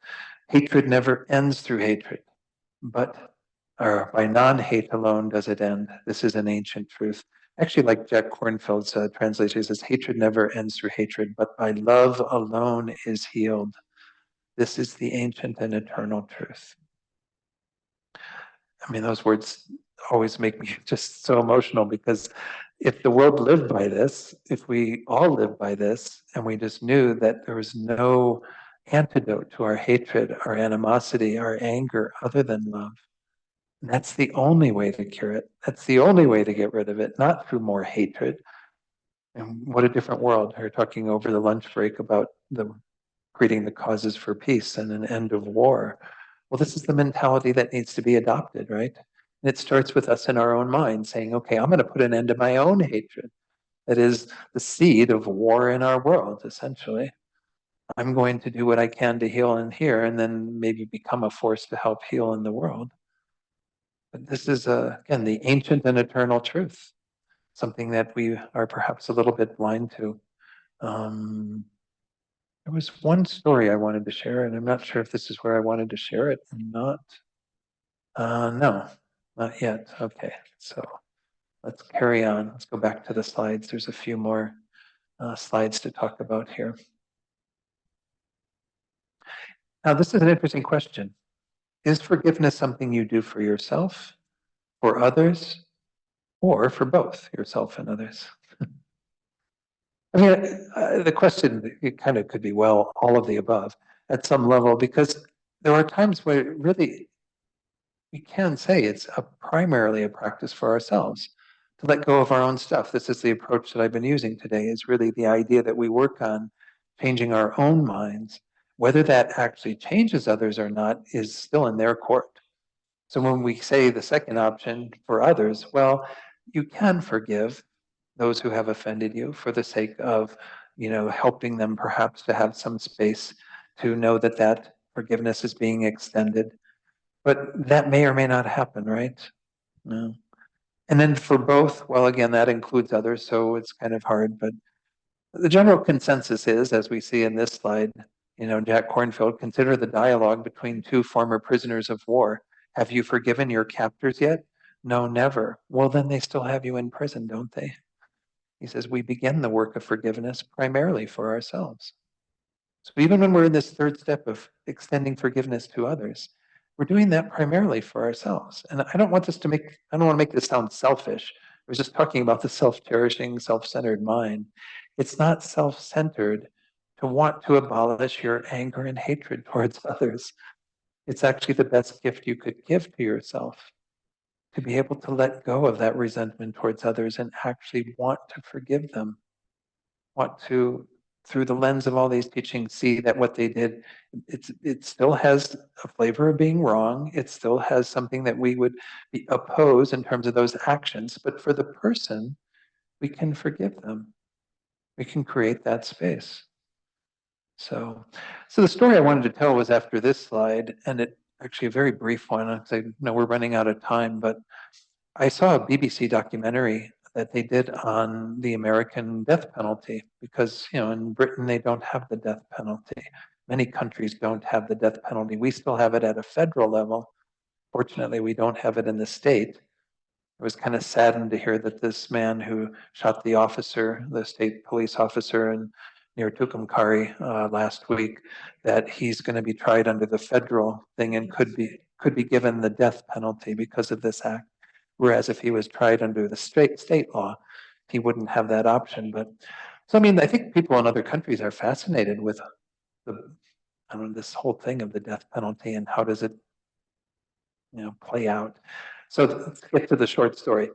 Hatred never ends through hatred, but by non-hate alone does it end. This is an ancient truth. Actually, like Jack Kornfield's translation, it says, hatred never ends through hatred, but by love alone is healed. This is the ancient and eternal truth. I mean, those words always make me just so emotional, because if the world lived by this, if we all lived by this, and we just knew that there was no antidote to our hatred, our animosity, our anger other than love, and that's the only way to cure it. That's the only way to get rid of it, not through more hatred. And what a different world. We were talking over the lunch break about creating the causes for peace and an end of war. Well, this is the mentality that needs to be adopted, right? And it starts with us in our own mind saying, okay, I'm going to put an end to my own hatred. That is the seed of war in our world, essentially. I'm going to do what I can to heal in here, and then maybe become a force to help heal in the world. But this is, again, the ancient and eternal truth, something that we are perhaps a little bit blind to. There was one story I wanted to share, and I'm not sure if this is where I wanted to share it or not. No, not yet. Okay, so let's carry on. Let's go back to the slides. There's a few more slides to talk about here. Now, this is an interesting question. Is forgiveness something you do for yourself, for others, or for both yourself and others? I mean, the question, it kind of could be, well, all of the above at some level, because there are times where really we can say it's primarily a practice for ourselves to let go of our own stuff. This is the approach that I've been using today, is really the idea that we work on changing our own minds. Whether that actually changes others or not is still in their court. So when we say the second option for others, well, you can forgive those who have offended you for the sake of, helping them perhaps to have some space to know that that forgiveness is being extended. But that may or may not happen, right? No. And then for both, well, again, that includes others, so it's kind of hard. But the general consensus is, as we see in this slide, Jack Kornfield, consider the dialogue between two former prisoners of war. Have you forgiven your captors yet? No, never. Well, then they still have you in prison, don't they? He says, we begin the work of forgiveness primarily for ourselves. So even when we're in this third step of extending forgiveness to others, we're doing that primarily for ourselves. And I don't want to make this sound selfish. I was just talking about the self-cherishing, self-centered mind. It's not self-centered to want to abolish your anger and hatred towards others. It's actually the best gift you could give to yourself, to be able to let go of that resentment towards others and actually want to forgive them, want to, through the lens of all these teachings, see that what they did, it still has a flavor of being wrong. It still has something that we would oppose in terms of those actions. But for the person, we can forgive them. We can create that space. So the story I wanted to tell was after this slide, and it actually a very brief one, because I know we're running out of time, but I saw a BBC documentary that they did on the American death penalty, because, in Britain, they don't have the death penalty. Many countries don't have the death penalty. We still have it at a federal level. Fortunately, we don't have it in the state. I was kind of saddened to hear that this man who shot the officer, the state police officer near Tucumcari last week, that he's going to be tried under the federal thing and could be given the death penalty because of this act. Whereas if he was tried under the state law, he wouldn't have that option. But so, I mean, I think people in other countries are fascinated with this whole thing of the death penalty and how does it, play out. So let's get to the short story.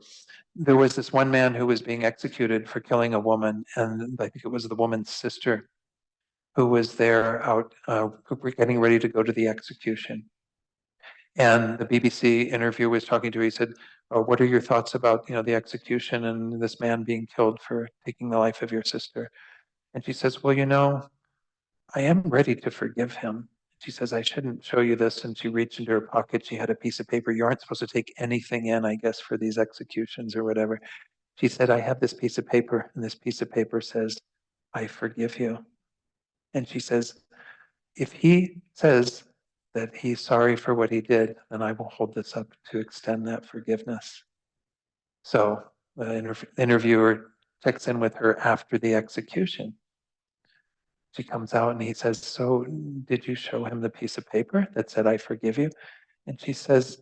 There was this one man who was being executed for killing a woman, and I think it was the woman's sister who was there out getting ready to go to the execution. And the BBC interviewer was talking to her. He said, "Oh, what are your thoughts about, the execution and this man being killed for taking the life of your sister?" And she says, "Well, I am ready to forgive him." She says, "I shouldn't show you this." And she reached into her pocket. She had a piece of paper. You aren't supposed to take anything in, I guess, for these executions or whatever. She said, "I have this piece of paper, and this piece of paper says, I forgive you." And she says, if he says that he's sorry for what he did, then I will hold this up to extend that forgiveness. So the interviewer checks in with her after the execution. She comes out and he says, "So did you show him the piece of paper that said, I forgive you?" And she says,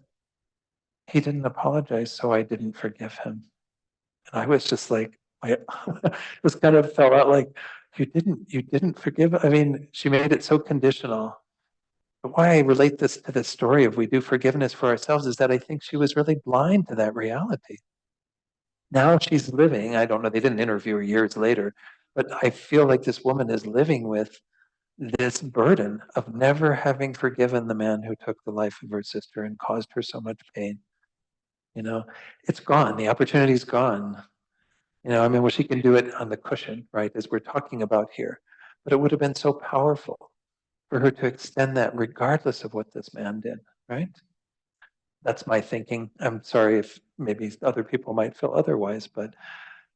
he didn't apologize, so I didn't forgive him. And I was just like, I just kind of fell out like, you didn't forgive. I mean, she made it so conditional. But why I relate this to the story of we do forgiveness for ourselves is that I think she was really blind to that reality. Now she's living, I don't know, they didn't interview her years later, but I feel like this woman is living with this burden of never having forgiven the man who took the life of her sister and caused her so much pain. You know, it's gone. The opportunity's gone. You know, I mean, well, she can do it on the cushion, right, as we're talking about here. But it would have been so powerful for her to extend that regardless of what this man did, right? That's my thinking. I'm sorry if maybe other people might feel otherwise, but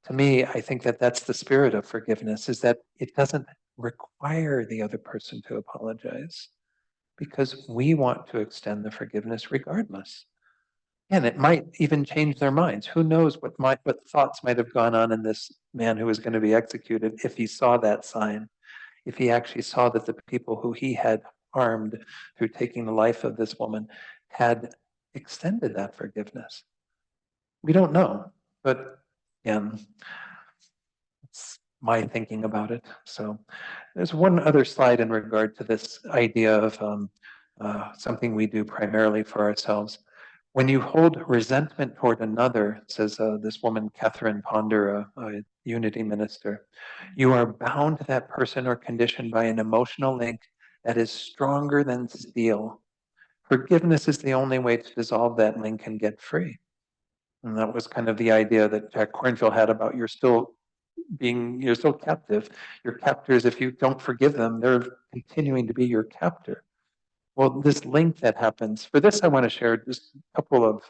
to me, I think that that's the spirit of forgiveness, is that it doesn't require the other person to apologize because we want to extend the forgiveness regardless. And it might even change their minds. Who knows what thoughts might have gone on in this man who was going to be executed if he saw that sign, if he actually saw that the people who he had harmed through taking the life of this woman had extended that forgiveness. We don't know, but again, it's my thinking about it. So there's one other slide in regard to this idea of something we do primarily for ourselves. When you hold resentment toward another, says this woman, Catherine Ponder, a unity minister, you are bound to that person or condition by an emotional link that is stronger than steel. Forgiveness is the only way to dissolve that link and get free. And that was kind of the idea that Jack Kornfield had about you're still captive. Your captors, if you don't forgive them, they're continuing to be your captor. Well, this link that happens, for this, I want to share just a couple of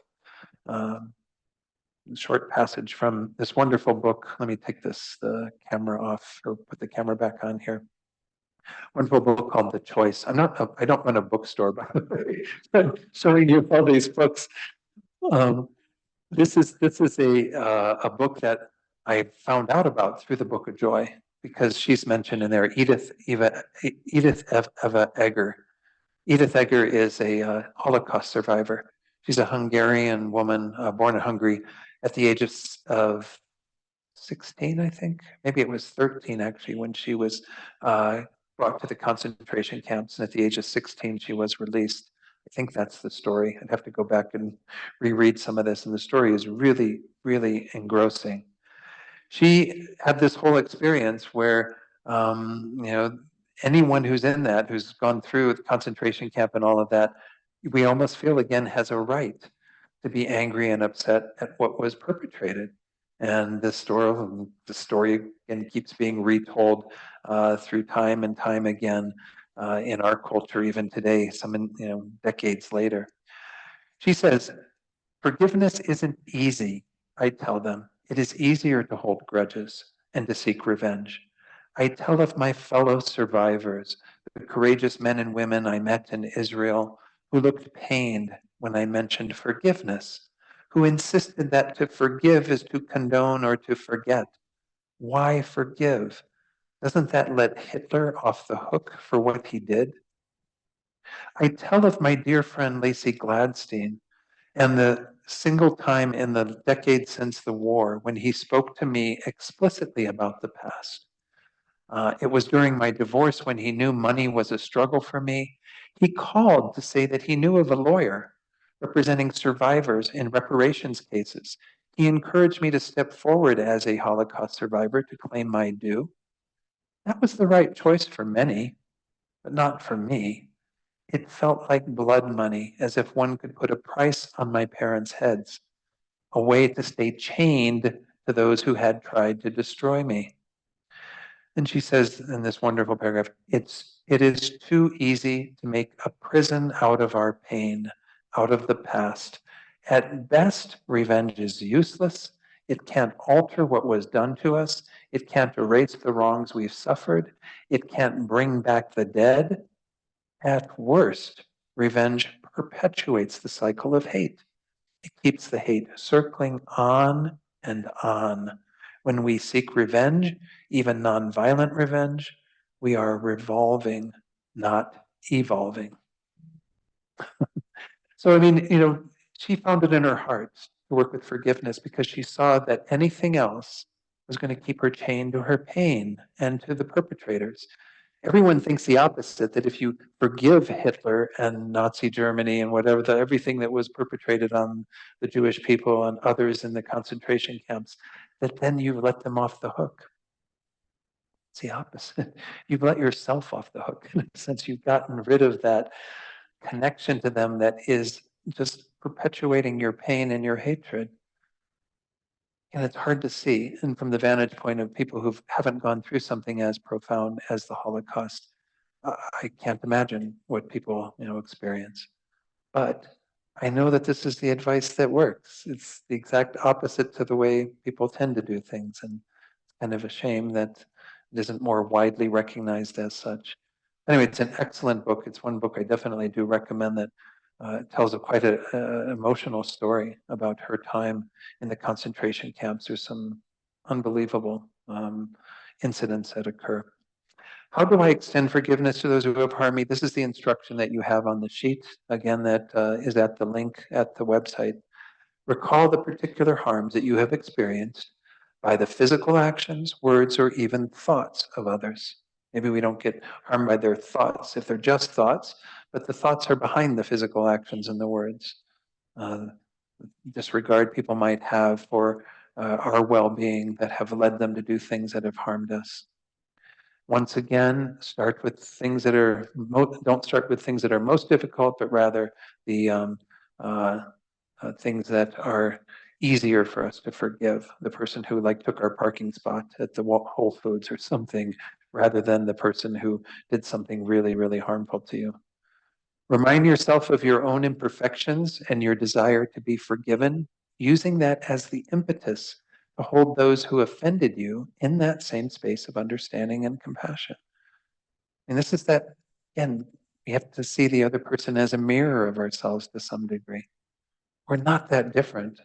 short passage from this wonderful book. Let me take the camera off or put the camera back on here. Wonderful book called The Choice. I don't run a bookstore, by the way. I'm showing you all these books. This is a book that I found out about through the Book of Joy because she's mentioned in there. Edith Eva Eger. Edith Eger is a Holocaust survivor. She's a Hungarian woman born in Hungary at the age of 16, I think. Maybe it was 13 actually when she was brought to the concentration camps. And at the age of 16, she was released. I think that's the story. I'd have to go back and reread some of this. And the story is really, really engrossing. She had this whole experience where, anyone who's in that, who's gone through the concentration camp and all of that, we almost feel again has a right to be angry and upset at what was perpetrated. And the story again keeps being retold through time and time again in our culture, even today, decades later. She says, forgiveness isn't easy, I tell them. It is easier to hold grudges and to seek revenge. I tell of my fellow survivors, the courageous men and women I met in Israel, who looked pained when I mentioned forgiveness, who insisted that to forgive is to condone or to forget. Why forgive? Doesn't that let Hitler off the hook for what he did? I tell of my dear friend Lacey Gladstein, and the single time in the decade since the war when he spoke to me explicitly about the past. It was during my divorce when he knew money was a struggle for me. He called to say that he knew of a lawyer representing survivors in reparations cases. He encouraged me to step forward as a Holocaust survivor to claim my due. That was the right choice for many, but not for me. It felt like blood money, as if one could put a price on my parents' heads, a way to stay chained to those who had tried to destroy me. And she says in this wonderful paragraph, it is too easy to make a prison out of our pain, out of the past. At best, revenge is useless. It can't alter what was done to us. It can't erase the wrongs we've suffered. It can't bring back the dead. At worst, revenge perpetuates the cycle of hate. It keeps the hate circling on and on. When we seek revenge, even nonviolent revenge, we are revolving, not evolving. So, I mean, she found it in her heart to work with forgiveness because she saw that anything else was going to keep her chained to her pain and to the perpetrators. Everyone thinks the opposite, that if you forgive Hitler and Nazi Germany and whatever, everything that was perpetrated on the Jewish people and others in the concentration camps, that then you let them off the hook. It's the opposite. You've let yourself off the hook in a sense. You've gotten rid of that connection to them that is just perpetuating your pain and your hatred. And it's hard to see. And from the vantage point of people who haven't gone through something as profound as the Holocaust, I can't imagine what people, experience. But I know that this is the advice that works. It's the exact opposite to the way people tend to do things. And it's kind of a shame that it isn't more widely recognized as such. Anyway, it's an excellent book. It's one book I definitely do recommend that tells quite an emotional story about her time in the concentration camps. There's some unbelievable incidents that occur. How do I extend forgiveness to those who have harmed me? This is the instruction that you have on the sheet. Again, that is at the link at the website. Recall the particular harms that you have experienced by the physical actions, words, or even thoughts of others. Maybe we don't get harmed by their thoughts if they're just thoughts, but the thoughts are behind the physical actions and the words. Disregard people might have for our well-being that have led them to do things that have harmed us. Once again, start with things that are don't start with things that are most difficult, but rather the things that are easier for us to forgive. The person who took our parking spot at the Whole Foods or something, rather than the person who did something really, really harmful to you. Remind yourself of your own imperfections and your desire to be forgiven, using that as the impetus to hold those who offended you in that same space of understanding and compassion. And this is that, again, we have to see the other person as a mirror of ourselves to some degree. We're not that different.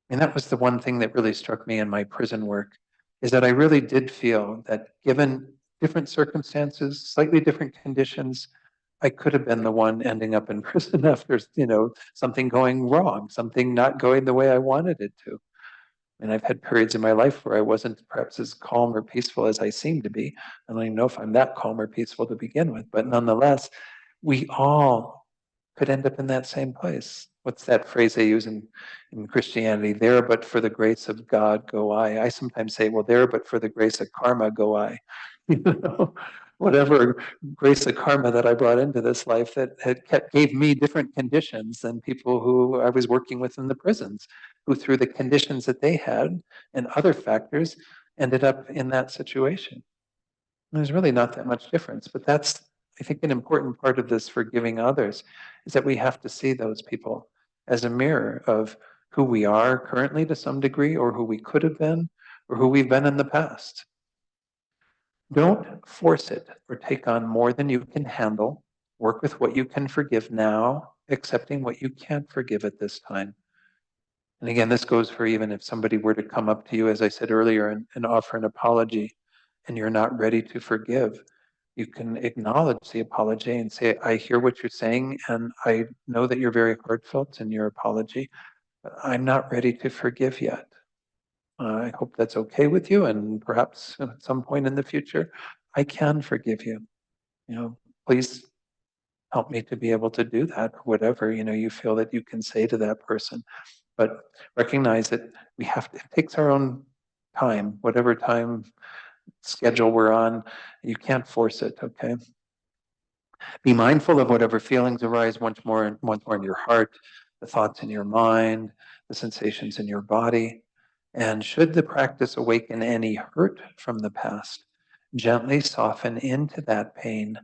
And that was the one thing that really struck me in my prison work, is that I really did feel that given different circumstances, slightly different conditions, I could have been the one ending up in prison after, something going wrong, something not going the way I wanted it to. And I've had periods in my life where I wasn't perhaps as calm or peaceful as I seemed to be. I don't even know if I'm that calm or peaceful to begin with, but nonetheless, we all could end up in that same place. What's that phrase they use in Christianity? There, but for the grace of God, go I. I sometimes say, well, there, but for the grace of karma, go I. Whatever grace of karma that I brought into this life that gave me different conditions than people who I was working with in the prisons, who through the conditions that they had and other factors ended up in that situation. There's really not that much difference, but that's, I think, an important part of this forgiving others is that we have to see those people as a mirror of who we are currently to some degree, or who we could have been, or who we've been in the past. Don't force it or take on more than you can handle. Work with what you can forgive now, accepting what you can't forgive at this time. And again, this goes for even if somebody were to come up to you, as I said earlier, and offer an apology, and you're not ready to forgive. You can acknowledge the apology and say, I hear what you're saying, and I know that you're very heartfelt in your apology, but I'm not ready to forgive yet. I hope that's okay with you, and perhaps at some point in the future, I can forgive you. Please help me to be able to do that, or whatever, you feel that you can say to that person. But recognize that it takes our own time, whatever time schedule we're on, you can't force it, okay? Be mindful of whatever feelings arise once more in your heart, the thoughts in your mind, the sensations in your body. And should the practice awaken any hurt from the past, gently soften into that pain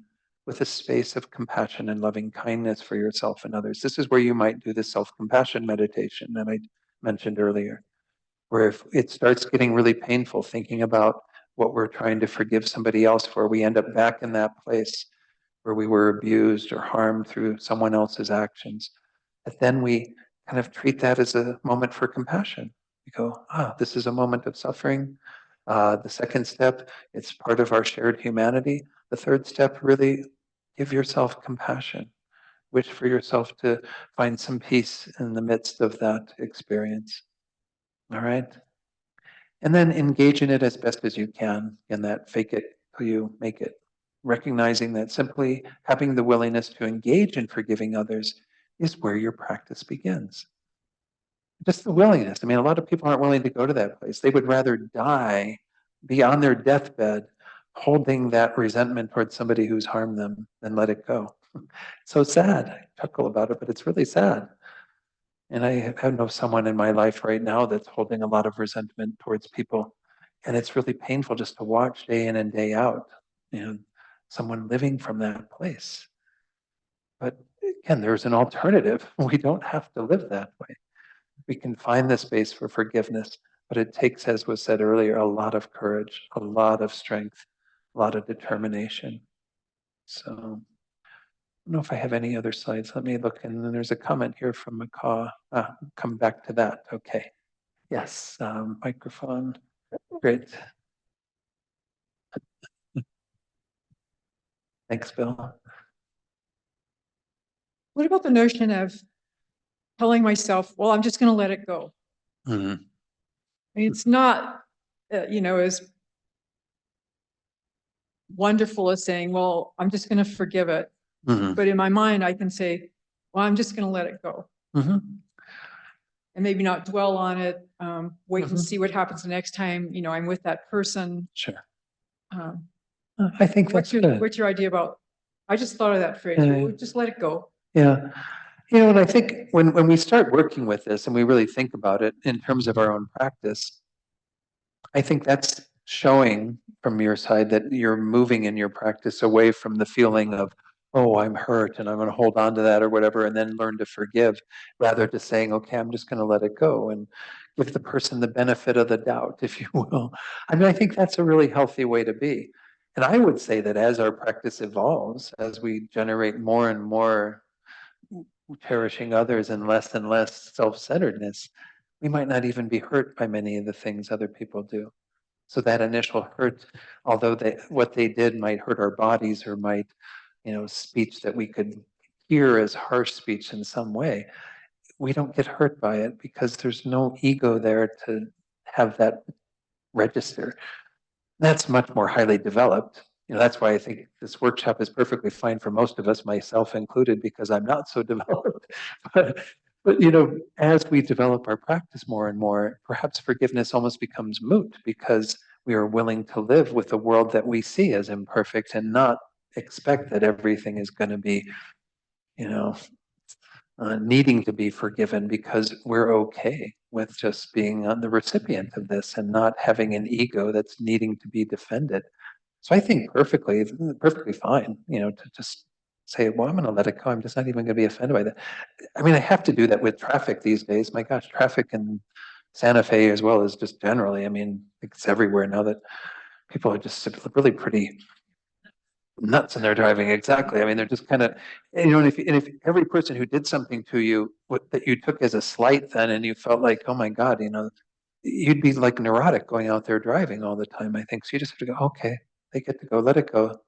with a space of compassion and loving kindness for yourself and others. This is where you might do the self-compassion meditation that I mentioned earlier, where if it starts getting really painful thinking about what we're trying to forgive somebody else for, we end up back in that place where we were abused or harmed through someone else's actions. But then we kind of treat that as a moment for compassion. We go, this is a moment of suffering. The second step, it's part of our shared humanity. The third step, really give yourself compassion. wish for yourself to find some peace in the midst of that experience. All right. And then engage in it as best as you can in that fake it till you make it. Recognizing that simply having the willingness to engage in forgiving others is where your practice begins. Just the willingness. I mean, a lot of people aren't willing to go to that place. They would rather die, be on their deathbed, holding that resentment towards somebody who's harmed them than let it go. So sad. I chuckle about it, but it's really sad. And I know someone in my life right now that's holding a lot of resentment towards people. And it's really painful just to watch day in and day out, someone living from that place. But again, there's an alternative. We don't have to live that way. We can find the space for forgiveness, but it takes, as was said earlier, a lot of courage, a lot of strength, a lot of determination. So I don't know if I have any other slides. Let me look. And then there's a comment here from Macaw. Come back to that. Okay. Yes, microphone. Great. Thanks, Bill. What about the notion of telling myself, well, I'm just going to let it go? Mhm. I mean, it's not, as wonderful as saying, well, I'm just going to forgive it. Mhm. But in my mind, I can say, well, I'm just going to let it go. Mhm. And maybe not dwell on it, wait and Mhm. see what happens the next time, I'm with that person. Sure. Um, I think that's good. what's your idea about, I just thought of that phrase, well, just let it go. Yeah. And I think when we start working with this and we really think about it in terms of our own practice, I think that's showing from your side that you're moving in your practice away from the feeling of, oh, I'm hurt and I'm going to hold on to that or whatever, and then learn to forgive, rather to saying, okay, I'm just going to let it go and give the person the benefit of the doubt, if you will. I mean, I think that's a really healthy way to be. And I would say that as our practice evolves, as we generate more and more cherishing others and less self-centeredness, we might not even be hurt by many of the things other people do. So that initial hurt, although what they did might hurt our bodies or might, speech that we could hear as harsh speech in some way, we don't get hurt by it because there's no ego there to have that register. That's much more highly developed. That's why I think this workshop is perfectly fine for most of us, myself included, because I'm not so developed. But as we develop our practice more and more, perhaps forgiveness almost becomes moot because we are willing to live with a world that we see as imperfect and not expect that everything is going to be, you know, needing to be forgiven because we're okay with just being on the recipient of this and not having an ego that's needing to be defended. So I think perfectly fine, to just say, well, I'm going to let it go. I'm just not even going to be offended by that. I mean, I have to do that with traffic these days. My gosh, traffic in Santa Fe as well as just generally. I mean, it's everywhere now that people are just really pretty nuts in their driving. Exactly. I mean, they're just kind of, and if every person who did something to you that you took as a slight then, and you felt like, oh my God, you'd be like neurotic going out there driving all the time, I think. So you just have to go, okay, they get to go, let it go.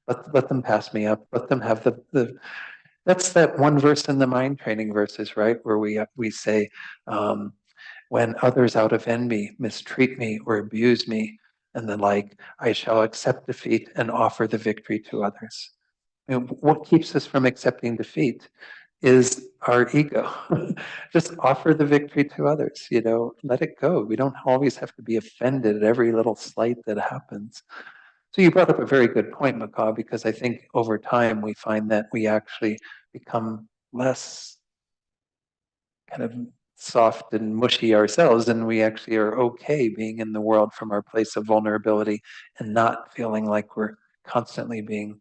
Let them pass me up. Let them have that's that one verse in the mind training verses, right? Where we say, when others out of envy mistreat me or abuse me and the like, I shall accept defeat and offer the victory to others. What keeps us from accepting defeat is our ego. Just offer the victory to others, let it go. We don't always have to be offended at every little slight that happens. So you brought up a very good point, Macaw, because I think over time we find that we actually become less kind of soft and mushy ourselves, and we actually are okay being in the world from our place of vulnerability and not feeling like we're constantly being,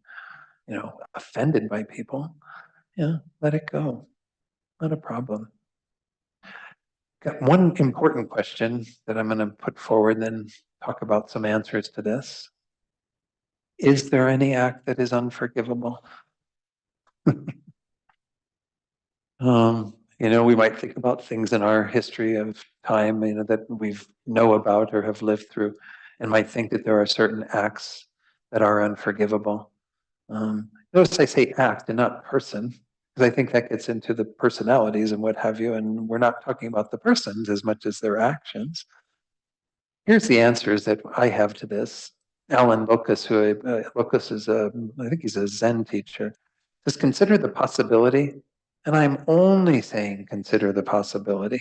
offended by people. Yeah, let it go. Not a problem. Got one important question that I'm going to put forward, then talk about some answers to this. Is there any act that is unforgivable? We might think about things in our history of time, that we've know about or have lived through, and might think that there are certain acts that are unforgivable. Notice I say act and not person. Because I think that gets into the personalities and what have you, and we're not talking about the persons as much as their actions. Here's the answers that I have to this. Alan Lucas, Lucas is I think he's a Zen teacher, says consider the possibility, and I'm only saying consider the possibility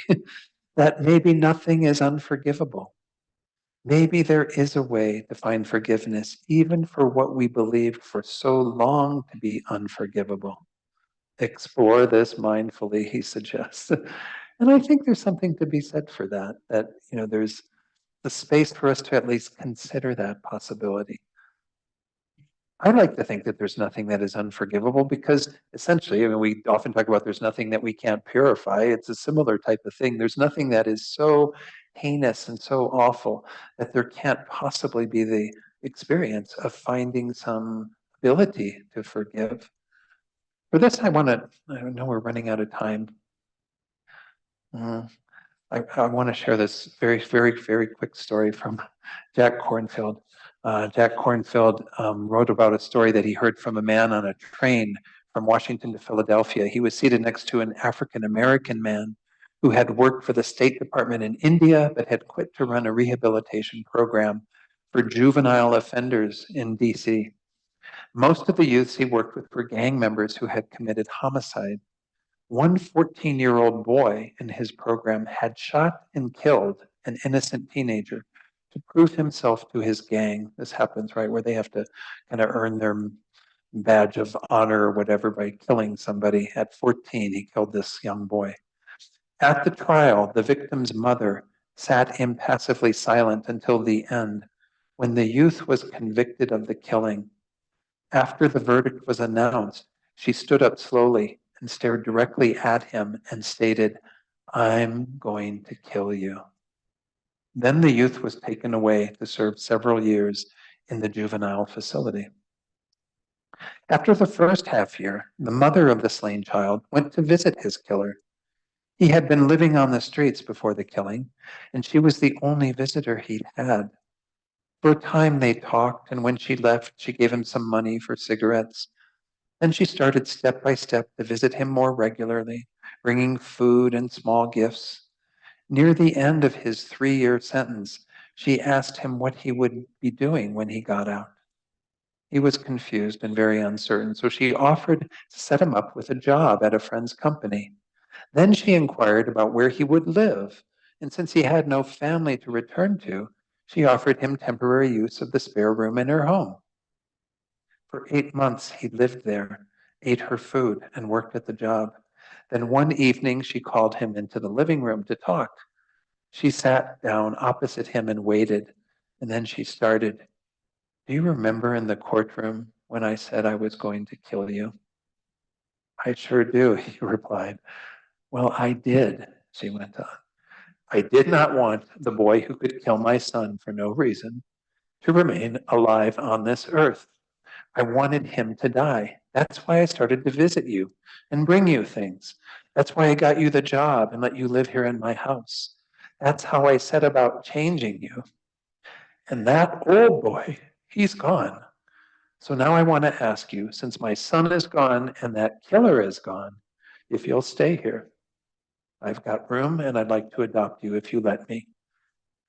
that maybe nothing is unforgivable. Maybe there is a way to find forgiveness, even for what we believed for so long to be unforgivable. Explore this mindfully, he suggests. And I think there's something to be said for that, there's the space for us to at least consider that possibility. I like to think that there's nothing that is unforgivable because essentially, I mean, we often talk about there's nothing that we can't purify. It's a similar type of thing. There's nothing that is so heinous and so awful that there can't possibly be the experience of finding some ability to forgive. For this, I know we're running out of time. I want to share this very, very, very quick story from Jack Kornfield. Jack Kornfield wrote about a story that he heard from a man on a train from Washington to Philadelphia. He was seated next to an African American man who had worked for the State Department in India, but had quit to run a rehabilitation program for juvenile offenders in DC. Most of the youths he worked with were gang members who had committed homicide. One 14-year-old boy in his program had shot and killed an innocent teenager to prove himself to his gang. This happens, right, where they have to kind of earn their badge of honor or whatever by killing somebody. At 14, he killed this young boy. At the trial, the victim's mother sat impassively silent until the end, when the youth was convicted of the killing. After the verdict was announced, she stood up slowly and stared directly at him and stated, "I'm going to kill you." Then the youth was taken away to serve several years in the juvenile facility. After the first half year, the mother of the slain child went to visit his killer. He had been living on the streets before the killing, and she was the only visitor he'd had. For a time they talked, and when she left, she gave him some money for cigarettes. Then she started step by step to visit him more regularly, bringing food and small gifts. Near the end of his 3-year sentence, she asked him what he would be doing when he got out. He was confused and very uncertain, so she offered to set him up with a job at a friend's company. Then she inquired about where he would live, and since he had no family to return to, she offered him temporary use of the spare room in her home. For 8 months, he lived there, ate her food, and worked at the job. Then one evening, she called him into the living room to talk. She sat down opposite him and waited, and then she started, "Do you remember in the courtroom when I said I was going to kill you?" "I sure do," he replied. "Well, I did," she went on. "I did not want the boy who could kill my son for no reason to remain alive on this earth. I wanted him to die. That's why I started to visit you and bring you things. That's why I got you the job and let you live here in my house. That's how I set about changing you. And that old boy, he's gone. So now I want to ask you, since my son is gone and that killer is gone, if you'll stay here. I've got room and I'd like to adopt you if you let me."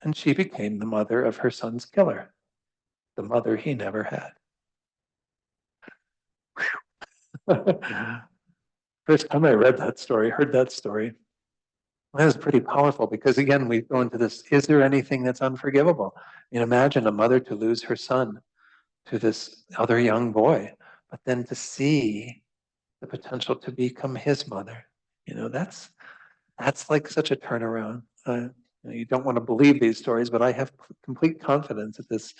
And she became the mother of her son's killer, the mother he never had. First time I read that story, heard that story, that was pretty powerful because again, we go into this, is there anything that's unforgivable? I mean, imagine a mother to lose her son to this other young boy, but then to see the potential to become his mother, that's like such a turnaround. You don't want to believe these stories, but I have complete confidence that this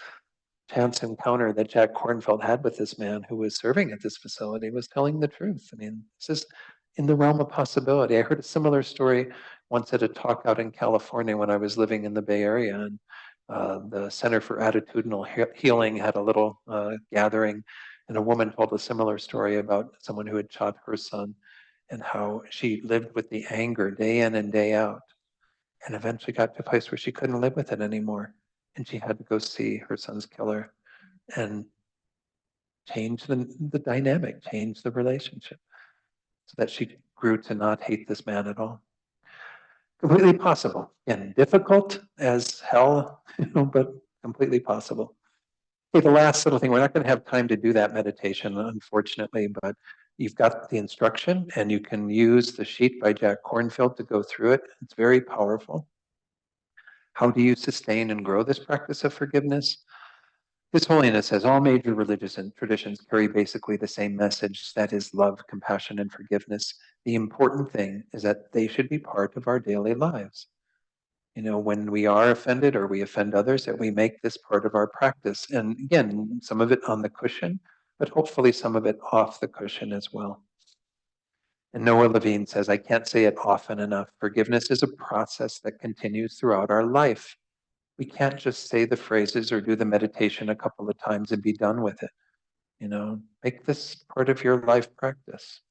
chance encounter that Jack Kornfield had with this man who was serving at this facility was telling the truth. I mean, this is in the realm of possibility. I heard a similar story once at a talk out in California when I was living in the Bay Area, and the Center for Attitudinal Healing had a little gathering, and a woman told a similar story about someone who had shot her son and how she lived with the anger day in and day out, and eventually got to a place where she couldn't live with it anymore. And she had to go see her son's killer and change the dynamic, change the relationship. so that she grew to not hate this man at all. Completely possible. And difficult as hell, but completely possible. Okay, the last little thing, we're not going to have time to do that meditation, unfortunately, but you've got the instruction and you can use the sheet by Jack Kornfield to go through it. It's very powerful. How do you sustain and grow this practice of forgiveness? His Holiness says all major religious and traditions carry basically the same message, that is love, compassion, and forgiveness. The important thing is that they should be part of our daily lives. When we are offended or we offend others, that we make this part of our practice. And again, some of it on the cushion, but hopefully some of it off the cushion as well. And Noah Levine says, I can't say it often enough. Forgiveness is a process that continues throughout our life. We can't just say the phrases or do the meditation a couple of times and be done with it. Make this part of your life practice.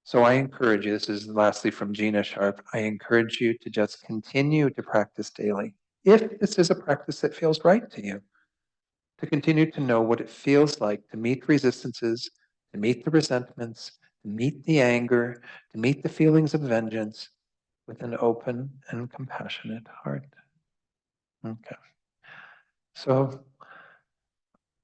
So I encourage you, this is lastly from Gina Sharp, I encourage you to just continue to practice daily. If this is a practice that feels right to you, to continue to know what it feels like to meet resistances, to meet the resentments, to meet the anger, to meet the feelings of vengeance with an open and compassionate heart. Okay. So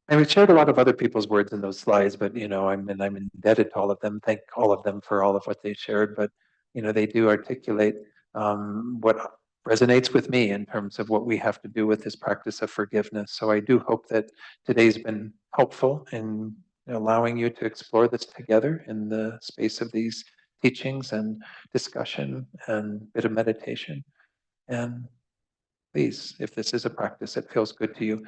I shared a lot of other people's words in those slides, but I'm indebted to all of them. Thank all of them for all of what they shared. But they do articulate what resonates with me in terms of what we have to do with this practice of forgiveness. So I do hope that today's been helpful in allowing you to explore this together in the space of these teachings and discussion and bit of meditation. And please, if this is a practice that feels good to you,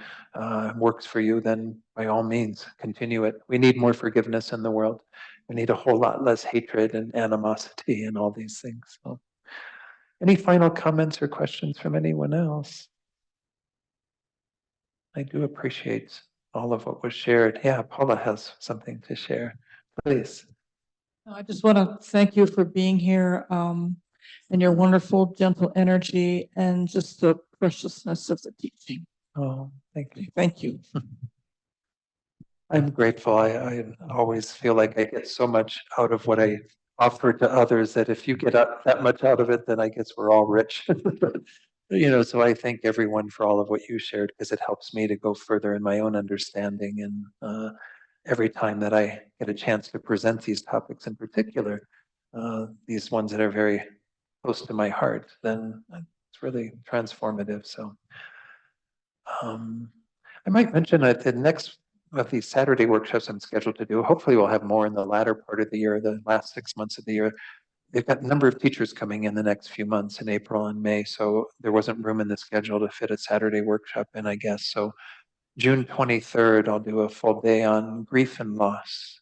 works for you, then by all means, continue it. We need more forgiveness in the world. We need a whole lot less hatred and animosity and all these things. So, any final comments or questions from anyone else? I do appreciate all of what was shared. Yeah, Paula has something to share. Please. I just want to thank you for being here, and your wonderful, gentle energy and just the preciousness of the teaching. Oh, thank you. Thank you. I'm grateful. I always feel like I get so much out of what I offer to others that if you get that much out of it, then I guess we're all rich. So I thank everyone for all of what you shared because it helps me to go further in my own understanding. And every time that I get a chance to present these topics in particular, these ones that are very close to my heart, then it's really transformative. So I might mention that the next of these Saturday workshops I'm scheduled to do, hopefully we'll have more in the latter part of the year, the last 6 months of the year. They've got a number of teachers coming in the next few months in April and May, so there wasn't room in the schedule to fit a Saturday workshop in, I guess. So June 23rd, I'll do a full day on grief and loss.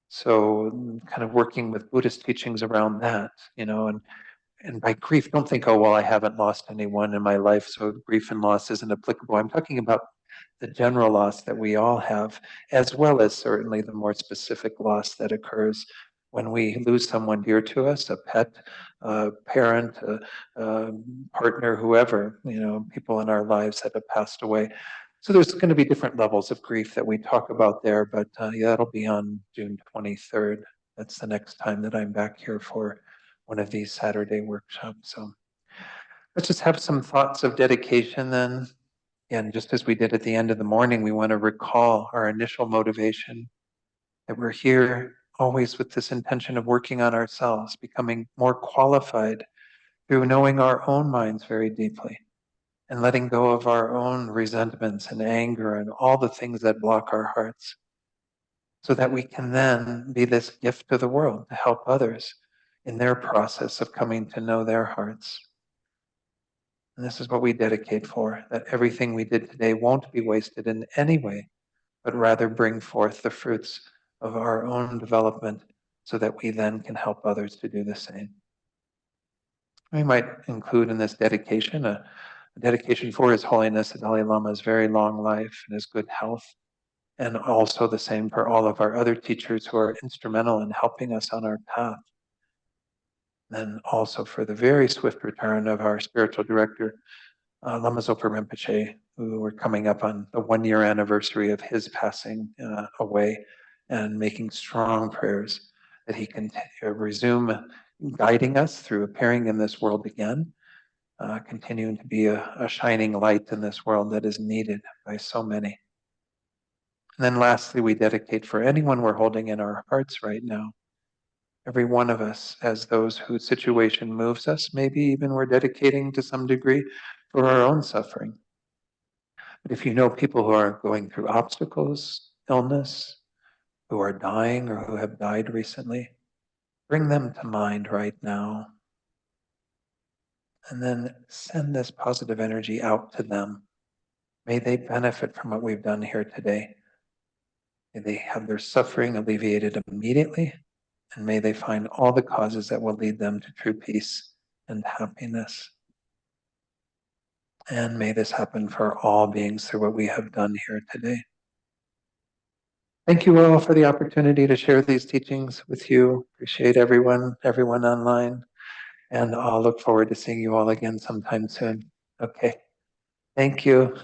So kind of working with Buddhist teachings around that, and by grief, don't think, oh, well, I haven't lost anyone in my life, so grief and loss isn't applicable. I'm talking about the general loss that we all have, as well as certainly the more specific loss that occurs when we lose someone dear to us, a pet, a parent, a partner, whoever, people in our lives that have passed away. So there's going to be different levels of grief that we talk about there, but yeah, that'll be on June 23rd. That's the next time that I'm back here for one of these Saturday workshops. So let's just have some thoughts of dedication then. And just as we did at the end of the morning, we want to recall our initial motivation, that we're here always with this intention of working on ourselves, becoming more qualified through knowing our own minds very deeply and letting go of our own resentments and anger and all the things that block our hearts, so that we can then be this gift to the world to help others in their process of coming to know their hearts. And this is what we dedicate for, that everything we did today won't be wasted in any way, but rather bring forth the fruits of our own development so that we then can help others to do the same. We might include in this dedication a dedication for His Holiness the Dalai Lama's very long life and his good health, and also the same for all of our other teachers who are instrumental in helping us on our path. Then also for the very swift return of our spiritual director, Lama Zopa Rinpoche, who we're coming up on the 1-year anniversary of his passing away, and making strong prayers that he can resume guiding us through appearing in this world again, continuing to be a shining light in this world that is needed by so many. And then lastly, we dedicate for anyone we're holding in our hearts right now. Every one of us, as those whose situation moves us, maybe even we're dedicating to some degree for our own suffering. But if you know people who are going through obstacles, illness, who are dying or who have died recently, bring them to mind right now. And then send this positive energy out to them. May they benefit from what we've done here today. May they have their suffering alleviated immediately, and may they find all the causes that will lead them to true peace and happiness. And may this happen for all beings through what we have done here today. Thank you all for the opportunity to share these teachings with you. Appreciate everyone online. And I'll look forward to seeing you all again sometime soon. Okay. Thank you.